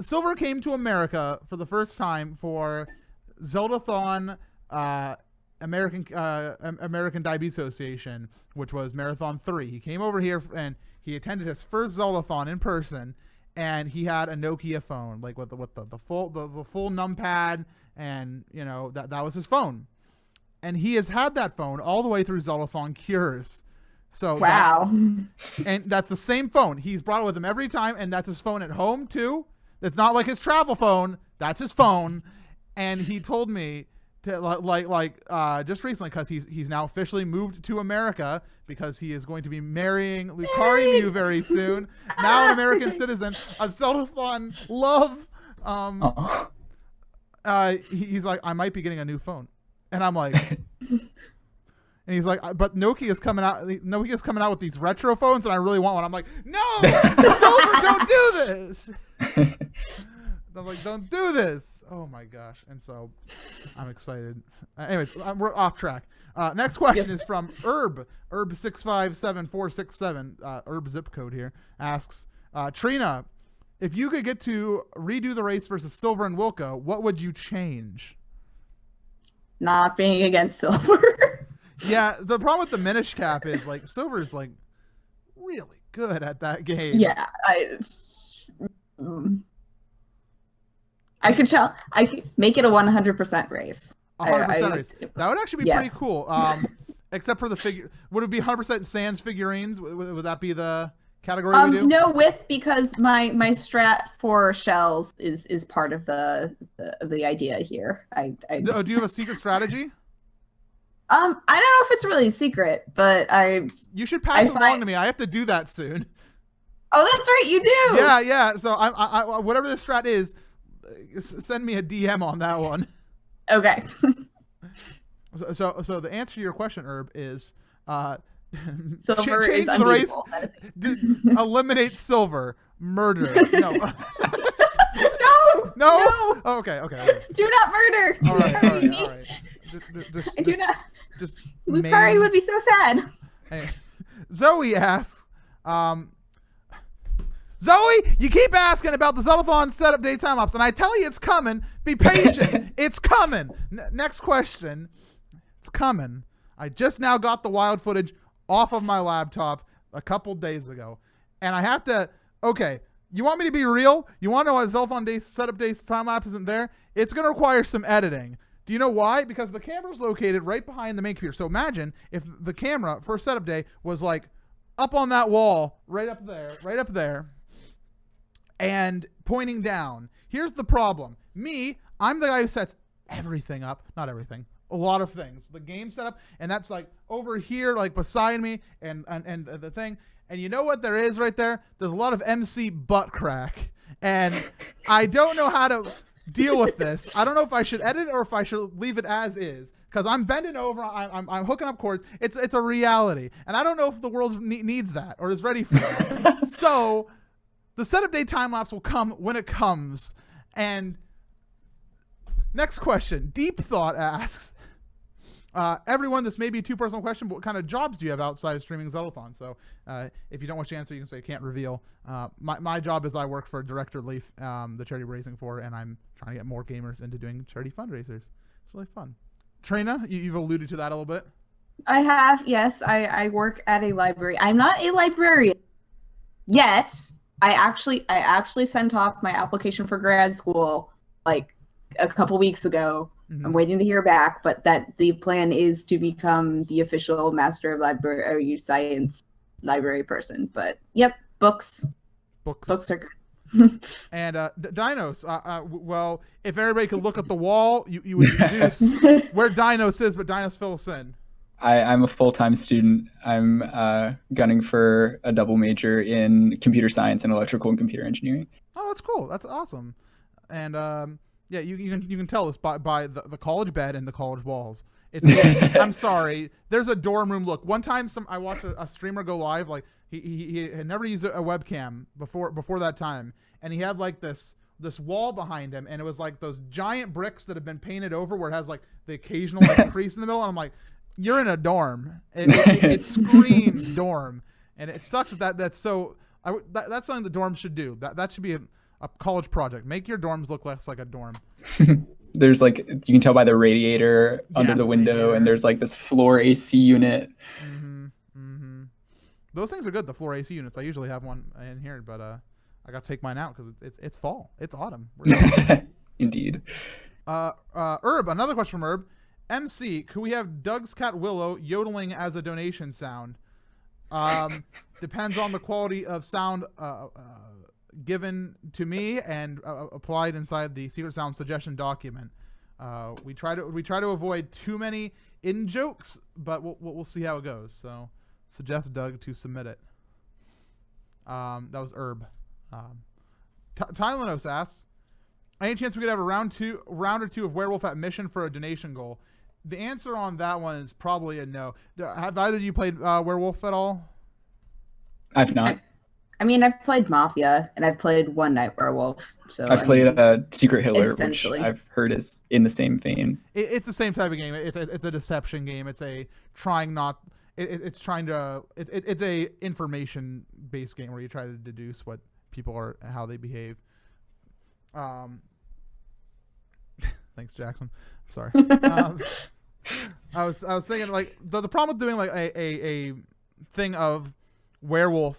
Silver came to America for the first time for Zeldathon American Diabetes Association, which was Marathon 3. He came over here and he attended his first Zeldathon in person, and he had a Nokia phone, like with the full numpad, and you know that was his phone. And he has had that phone all the way through Zeldathon Cures. So Wow. that's the same phone. He's brought it with him every time, and that's his phone at home too. It's not like his travel phone. That's his phone. And he told me to just recently, because he's now officially moved to America, because he is going to be marrying Lucari Mew very soon. Now an American citizen, a Zeldathon love. He's like, I might be getting a new phone. And I'm like, and he's like, but Nokia's coming out with these retro phones, and I really want one. I'm like, no, Silver, don't do this. I'm like, don't do this. Oh my gosh. And so I'm excited. Anyways, we're off track. Next question is from Herb 657467. Herb zip code here asks, Trina, if you could get to redo the race versus Silver and Wilco, what would you change? Not being against Silver. Yeah, the problem with the Minish Cap is like Silver's like really good at that game. Yeah, I could make it a 100% race. 100% race. That would actually be pretty Yes. cool. Except for the figure, would it be 100% Sans figurines? Would that be the category we do? No, because my strat for shells is part of the idea here. Do you have a secret strategy? I don't know if it's really secret, but You should pass it along to me. I have to do that soon. Oh, that's right, you do. Yeah. So I whatever the strat is, send me a DM on that one. Okay. So the answer to your question, Herb, is Silver change is the race. unbeatable. Eliminate Silver. Murder. No. No. Oh, okay. Do not murder. All right. I do not. Just Lucari would be so sad. Hey. Zoe asks, Zoe, you keep asking about the Zeldathon setup day time lapse, and I tell you it's coming. Be patient. It's coming. Next question. It's coming. I just now got the wild footage off of my laptop a couple days ago, and I have to. Okay, you want me to be real? You want to know why Zeldathon day setup day time lapse isn't there? It's going to require some editing. Do you know why? Because the camera's located right behind the main computer. So imagine if the camera for setup day was like up on that wall, right up there, and pointing down. Here's the problem. I'm the guy who sets everything up. Not everything. A lot of things. The game setup, and that's like over here, like beside me, and the thing. And you know what there is right there? There's a lot of MC butt crack. And I don't know how to deal with this. I don't know if I should edit or if I should leave it as is, because I'm bending over, I'm hooking up cords. It's a reality, and I don't know if the world needs that or is ready for that. So the setup day time lapse will come when it comes. And next question, Deep Thought asks, Everyone, this may be a too personal question, but what kind of jobs do you have outside of streaming Zeldathon? So if you don't want to answer, you can say can't reveal. My job is I work for Director Leaf, the charity we're raising for, and I'm trying to get more gamers into doing charity fundraisers. It's really fun. Trina, you've alluded to that a little bit. I have, yes. I work at a library. I'm not a librarian yet. I actually sent off my application for grad school like a couple weeks ago. Mm-hmm. I'm waiting to hear back, but that the plan is to become the official Master of Library Science library person. But yep, books are good. And Dinos, well, if everybody could look at the wall, you would deduce where Dinos is, but Dinos, fill us in. I'm a full-time student. I'm gunning for a double major in computer science and electrical and computer engineering. Oh, that's cool. That's awesome. And yeah, you can tell this by the college bed and the college walls. I'm sorry. There's a dorm room look. One time, I watched a streamer go live. Like he had never used a webcam before that time, and he had like this wall behind him, and it was like those giant bricks that have been painted over, where it has like the occasional like crease in the middle. And I'm like, you're in a dorm. It screams dorm, and it sucks that's so. That's something the dorms should do. That should be a college project. Make your dorms look less like a dorm. There's like, you can tell by the radiator under the window, and there's like this floor AC unit. Those things are good, the floor AC units. I usually have one in here, but I got to take mine out because it's fall. It's autumn. Indeed. Herb, another question from Herb. MC, could we have Doug's cat Willow yodeling as a donation sound? Depends on the quality of sound given to me and applied inside the secret sound suggestion document. We try to avoid too many in jokes, but we'll see how it goes. So suggest Doug to submit it. That was Herb. Tylenos asks, any chance we could have a round or two of Werewolf at mission for a donation goal? The answer on that one is probably a no. Have either of you played Werewolf at all? I've not. I mean, I've played Mafia, and I've played One Night Werewolf. So I've played Secret Hitler, which essentially. I've heard is in the same vein. It's the same type of game. It's a deception game. It's a trying not. It's trying to. It's a information based game where you try to deduce what people are, how they behave. Thanks, Jackson. Sorry. I was thinking like the problem with doing like a thing of Werewolf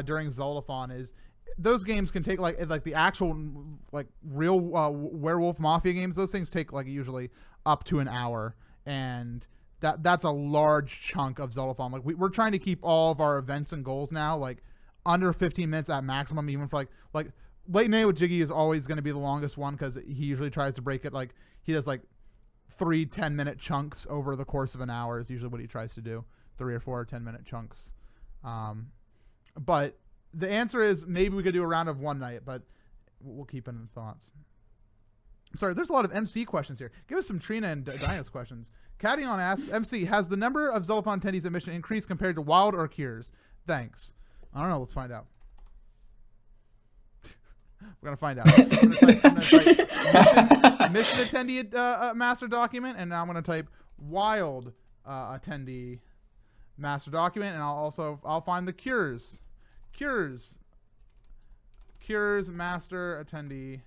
during Zeldathon is those games can take like the actual like real Werewolf Mafia games. Those things take like usually up to an hour, and that's a large chunk of Zeldathon. Like we're trying to keep all of our events and goals now like under 15 minutes at maximum, even for like Late Night with Jiggy is always going to be the longest one because he usually tries to break it. Like he does like 3 10-minute chunks over the course of an hour is usually what he tries to do. 3 or 4 10-minute chunks. But the answer is maybe we could do a round of One Night, but we'll keep it in thoughts. I'm sorry, there's a lot of MC questions here. Give us some Trina and Dinos questions. Cadion asks, MC, has the number of Zeldathon attendees at Mission increased compared to Wild or Cures? Thanks. I don't know. Let's find out. We're going to find out. I'm going to type mission attendee master document, and now I'm going to type Wild attendee master document, and I'll find the Cures master attendee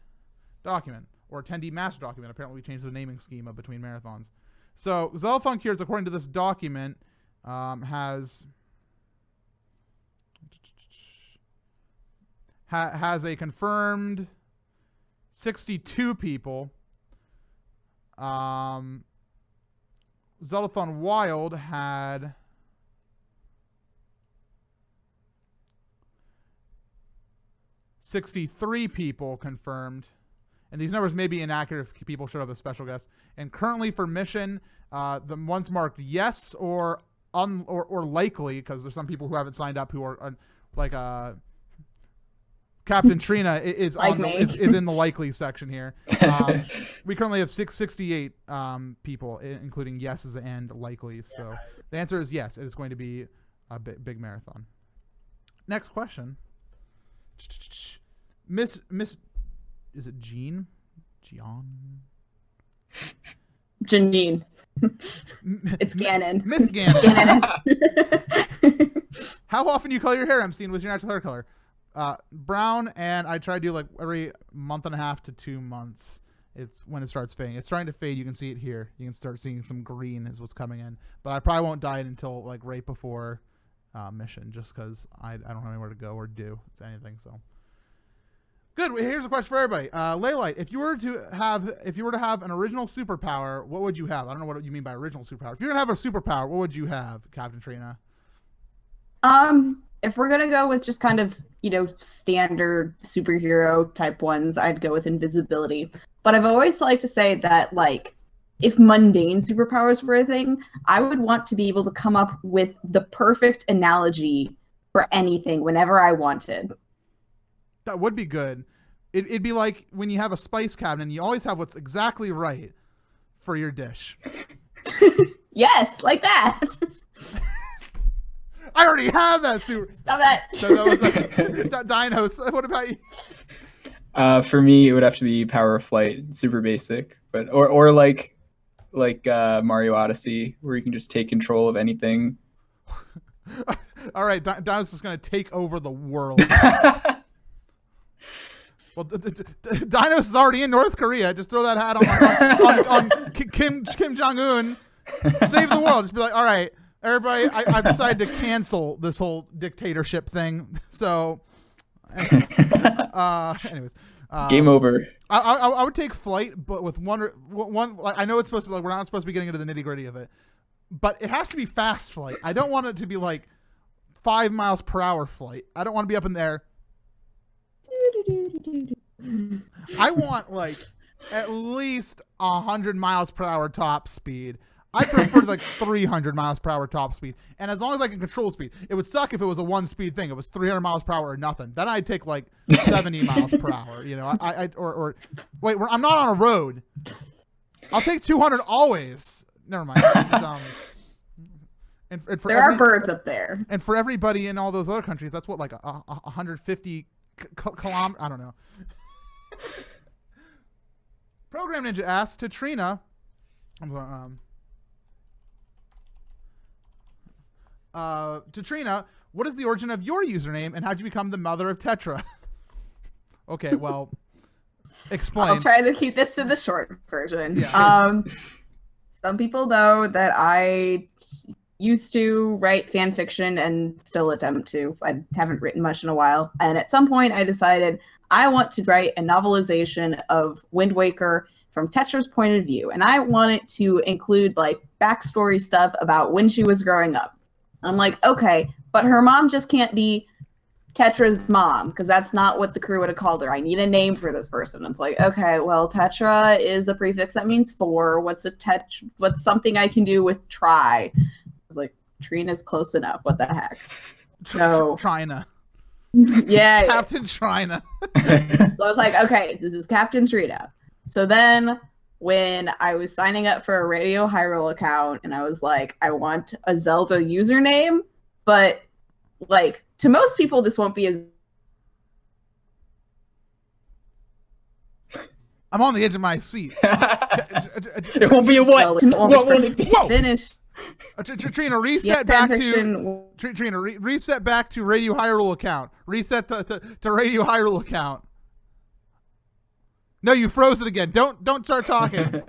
document, or attendee master document. Apparently we changed the naming schema between marathons. So Zeldathon Cures, according to this document, has a confirmed 62 people. Zeldathon Wild had 63 people confirmed, and these numbers may be inaccurate if people showed up as special guests. And currently for Mission, the ones marked yes or likely, because there's some people who haven't signed up who are like Captain Trina is in the likely section here. We currently have 68 people, including yeses and likelies. So the answer is yes. It is going to be a big marathon. Next question. Miss, is it Jean? Janine. It's Ganon. Miss Ganon. Ganon. How often do you color your hair, MC? What's your natural hair color? Brown, and I try to do like every month and a half to 2 months. It's when it starts fading. It's starting to fade. You can see it here. You can start seeing some green is what's coming in. But I probably won't dye it until like right before mission, just because I don't have anywhere to go or do anything. So good. Here's a question for everybody. Laylite, if you were to have an original superpower, what would you have? I don't know what you mean by original superpower. If you're gonna have a superpower, what would you have, Captain Trina? If we're gonna go with just kind of, standard superhero type ones, I'd go with invisibility. But I've always liked to say that, like, if mundane superpowers were a thing, I would want to be able to come up with the perfect analogy for anything whenever I wanted. That would be good. It'd be like when you have a spice cabinet and you always have what's exactly right for your dish. Yes, like that. I already have that super. Stop that. So that was Dinos. What about you? For me, it would have to be Power of Flight, super basic, but or like Mario Odyssey, where you can just take control of anything. All right, Dinos is going to take over the world. Well, Dinos is already in North Korea. Just throw that hat on Kim Jong-un. Save the world. Just be like, all right, everybody, I've decided to cancel this whole dictatorship thing. So, anyways. Game over. I would take flight, but with one. I know it's supposed to be like, we're not supposed to be getting into the nitty-gritty of it, but it has to be fast flight. I don't want it to be like 5 miles per hour flight. I don't want to be up in there. I want like at least 100 miles per hour top speed. I prefer like 300 miles per hour top speed, and as long as I can control speed. It would suck if it was a 1-speed thing. It was 300 miles per hour or nothing. Then I'd take like 70 miles per hour. Wait, I'm not on a road. I'll take 200 always. Never mind. That's dumb. And for there are birds up there. And for everybody in all those other countries, that's what, like 150 kilometers. I don't know. Program Ninja asks to Trina. To Trina, what is the origin of your username, and how'd you become the mother of Tetra? Okay, well, explain. I'll try to keep this to the short version. Yeah. Some people know that I used to write fan fiction and still attempt to. I haven't written much in a while. And at some point I decided I want to write a novelization of Wind Waker from Tetra's point of view. And I want it to include like backstory stuff about when she was growing up. I'm like, okay, but her mom just can't be Tetra's mom, because that's not what the crew would have called her. I need a name for this person. It's like, okay, well, Tetra is a prefix that means 4. What's something I can do with try? I was like, Trina's close enough. What the heck? So Trina. Yeah. Captain Trina. So I was like, okay, this is Captain Trina. So then when I was signing up for a Radio Hyrule account and I was like, I want a Zelda username, but like to most people this won't be as I'm on the edge of my seat. It won't be a what? What won't it be? Finished. Trina, reset Yeah, back fanfiction. to Trina. Reset back to Radio Hyrule account. Reset to Radio Hyrule account. No, you froze it again. Don't start talking.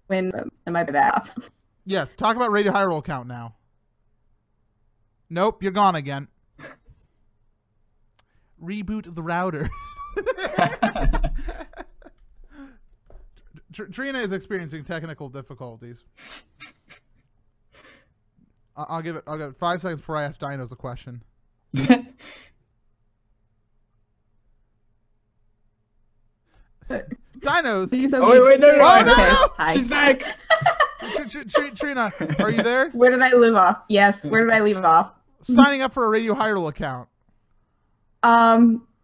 When am I back? Yes, talk about Radio Hyrule account now. Nope, you're gone again. Reboot the router. Trina is experiencing technical difficulties. I'll give it 5 seconds before I ask Dinos a question. Dinos. Wait, no. Oh, no! Hi. She's back. Trina, are you there? Where did I leave off? Yes, where did I leave off? Signing up for a Radio Hyrule account.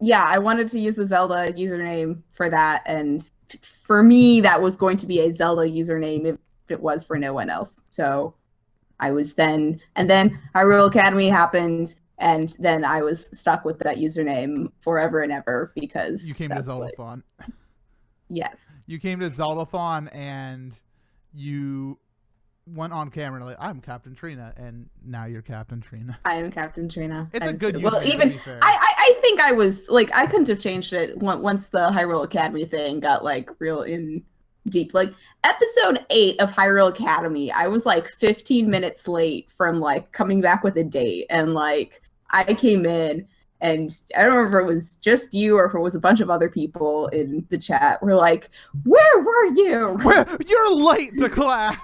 Yeah, I wanted to use the Zelda username for that, and for me, that was going to be a Zelda username if it was for no one else. So I was then, and then Hyrule Academy happened, and then I was stuck with that username forever and ever because You came to Zeldathon. Yes. You came to Zeldathon and you went on camera and like, I'm Captain Trina, and now you're Captain Trina. I am Captain Trina. It's a I'm good so- well, username, to even be fair. I think I was like I couldn't have changed it once the Hyrule Academy thing got like real in deep. Like episode 8 of Hyrule Academy, I was like 15 minutes late from like coming back with a date, and like I came in. And I don't remember if it was just you or if it was a bunch of other people in the chat. We're like, where were you? You're late to class.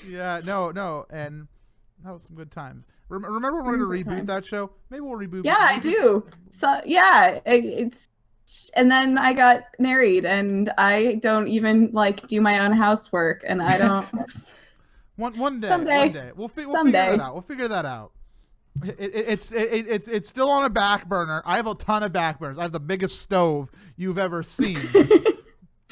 Yeah, no, and that was some good times. Remember when we're going to reboot that show? Maybe we'll reboot. Yeah, I do. So yeah, it's. And then I got married, and I don't even like do my own housework, and I don't. One day, Someday. one day, we'll figure Someday. that out. We'll figure that out. It's still on a back burner. I have a ton of back burners. I have the biggest stove you've ever seen.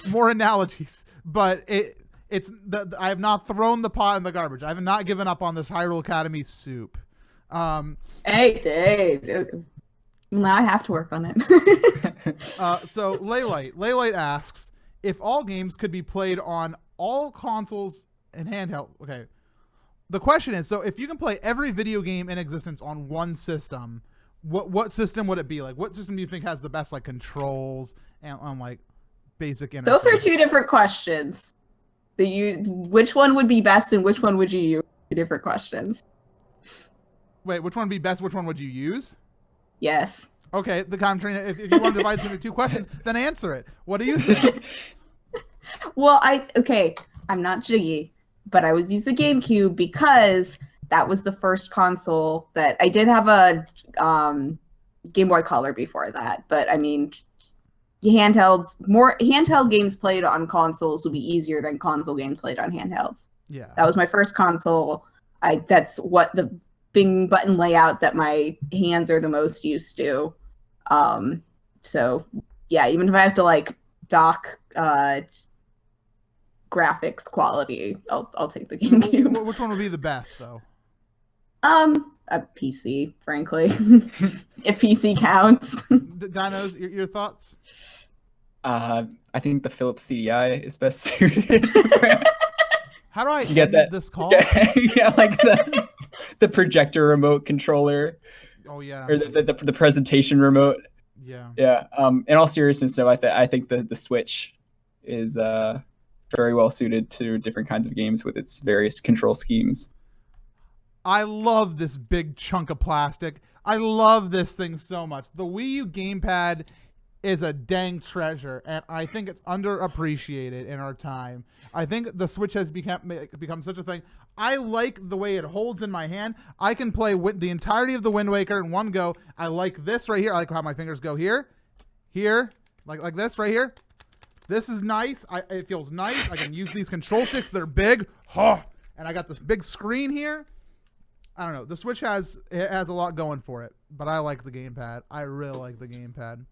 More analogies, but I have not thrown the pot in the garbage. I have not given up on this Hyrule Academy soup. Hey, now I have to work on it. So Laylite asks if all games could be played on all consoles and handheld. Okay. The question is, so if you can play every video game in existence on one system, what system would it be? Like, what system do you think has the best like controls and like basic interface? Those are two different questions. Which one would be best, and which one would you use? Two different questions. Wait, which one would be best? Which one would you use? Yes. Okay, the Trina, if you want to divide this into two questions, then answer it. What do you think? Well, I'm not Jiggy, but I was using the GameCube because that was the first console that I did have a Game Boy Color before that. But I mean, more handheld games played on consoles would be easier than console games played on handhelds. Yeah. That was my first console. That's what the big button layout that my hands are the most used to. So yeah, even if I have to like dock graphics quality, I'll take the GameCube. Which one would be the best though? A PC, frankly, if PC counts. Dinos, your thoughts? I think the Philips CDI is best suited. How do I get end this call? Yeah, like the projector remote controller. Oh yeah. Or the presentation remote. Yeah. Yeah. In all seriousness, though, I think the Switch is very well suited to different kinds of games with its various control schemes. I love this big chunk of plastic. I love this thing so much. The Wii U gamepad is a dang treasure, and I think it's underappreciated in our time. I think the Switch has become such a thing. I like the way it holds in my hand. I can play with the entirety of the Wind Waker in one go. I like this right here. I like how my fingers go here, like this right here. This is nice. It feels nice. I can use these control sticks. They're big. And I got this big screen here. I don't know. The Switch has a lot going for it, but I like the gamepad. I really like the gamepad.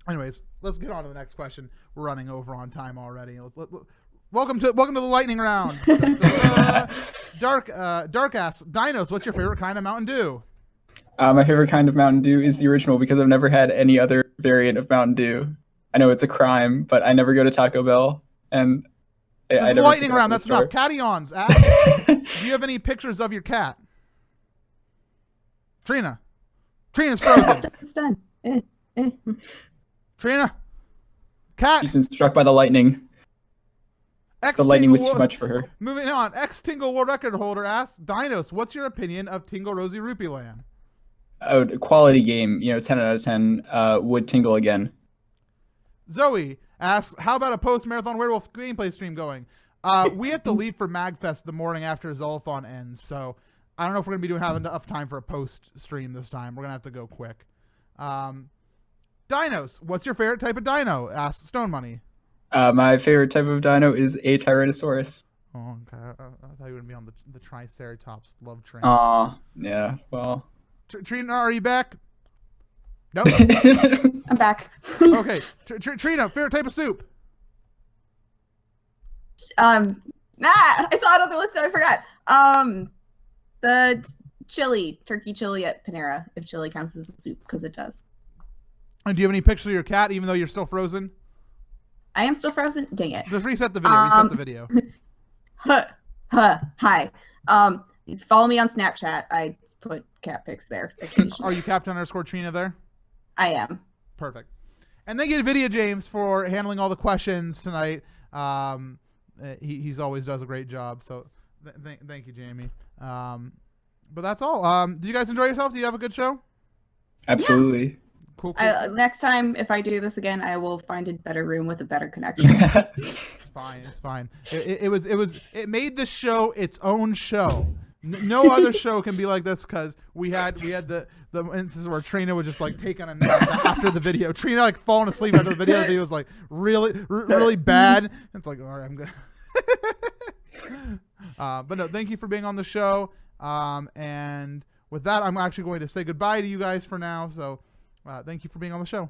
Anyways, let's get on to the next question. We're running over on time already. Welcome to the lightning round. Dark asks, Dinos, what's your favorite kind of Mountain Dew? My favorite kind of Mountain Dew is the original because I've never had any other variant of Mountain Dew. I know it's a crime, but I never go to Taco Bell, and This is the lightning round. That's enough. Catty-ons. Do you have any pictures of your cat? Trina's frozen. It's done. Trina, cat. She's been struck by the lightning. The lightning was too much for her. Moving on. Tingle World Record holder asks, Dinos, what's your opinion of Tingle Rosie Rupee Land? Oh, quality game. 10 out of 10. Would tingle again. Zoe asks, how about a post-marathon Werewolf gameplay stream going? We have to leave for MagFest the morning after Zeldathon ends, so I don't know if we're going to be having enough time for a post-stream this time. We're going to have to go quick. Dinos, what's your favorite type of dino? Asks Stone Money. My favorite type of dino is a Tyrannosaurus. Oh, okay. I thought you were going to be on the Triceratops love train. Yeah, well. Trina, are you back? Nope. I'm back. Okay. Trina, favorite type of soup? I saw it on the list and I forgot. The turkey chili at Panera, if chili counts as a soup, because it does. And do you have any pictures of your cat, even though you're still frozen? I am still frozen. Dang it. Just reset the video. Reset the video. Hi. Follow me on Snapchat. I put cat pics there occasionally. Are you Captain_Trina there? I am. Perfect. And thank you to Video James for handling all the questions tonight. He's always does a great job. So thank you, Jamie. But that's all. Did you guys enjoy yourselves? Do you have a good show? Absolutely. Yeah. Cool. Next time, if I do this again, I will find a better room with a better connection. It's fine. It's fine. It made this show its own show. No other show can be like this because we had the instances where Trina would just like take on a nap after the video. Trina like falling asleep after the video. The video was like really bad. It's like, all right, I'm good. But no, thank you for being on the show. And with that, I'm actually going to say goodbye to you guys for now. So thank you for being on the show.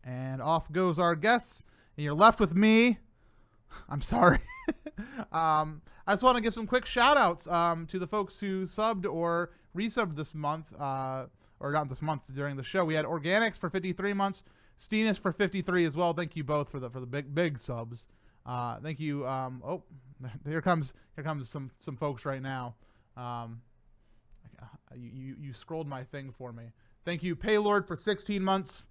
And off goes our guests, and you're left with me. I'm sorry. I just want to give some quick shout outs to the folks who subbed or resubbed this month, or not this month, during the show. We had Organics for 53 months, Steenus for 53 as well. Thank you both for the big subs. Thank you. Oh, here comes some folks right now. You scrolled my thing for me. Thank you, Paylord for 16 months,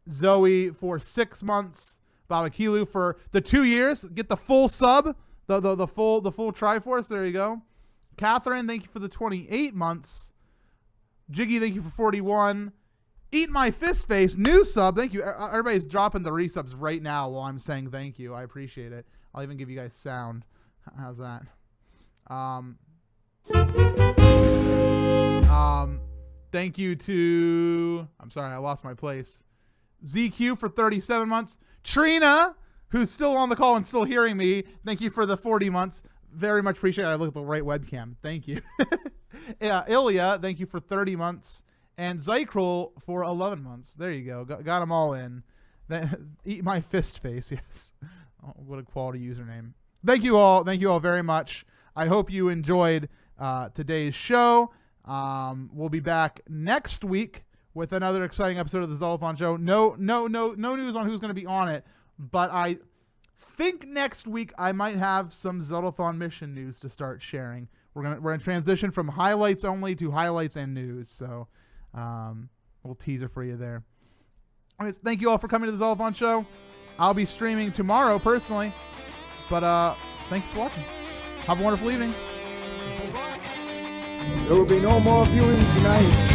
Zoe for 6 months, Babakilu for the 2 years. Get the full sub, the full Triforce. There you go. Catherine, thank you for the 28 months. Jiggy, thank you for 41. Eat My Fist Face, new sub. Thank you. Everybody's dropping the resubs right now while I'm saying thank you. I appreciate it. I'll even give you guys sound. How's that? Thank you to, I'm sorry, I lost my place. ZQ for 37 months. Trina, who's still on the call and still hearing me, thank you for the 40 months. Very much appreciate it. I look at the right webcam. Thank you. Ilya, thank you for 30 months. And Zykrol for 11 months. There you go. Got them all in. Eat My Fist Face. Yes. Oh, what a quality username. Thank you all. Thank you all very much. I hope you enjoyed today's show. We'll be back next week with another exciting episode of the Zeldathon Show. No news on who's going to be on it, but I think next week I might have some Zeldathon mission news to start sharing. We're gonna transition from highlights only to highlights and news. So, a little teaser for you there. Anyways, thank you all for coming to the Zeldathon Show. I'll be streaming tomorrow personally, but thanks for watching. Have a wonderful evening. There will be no more viewing tonight.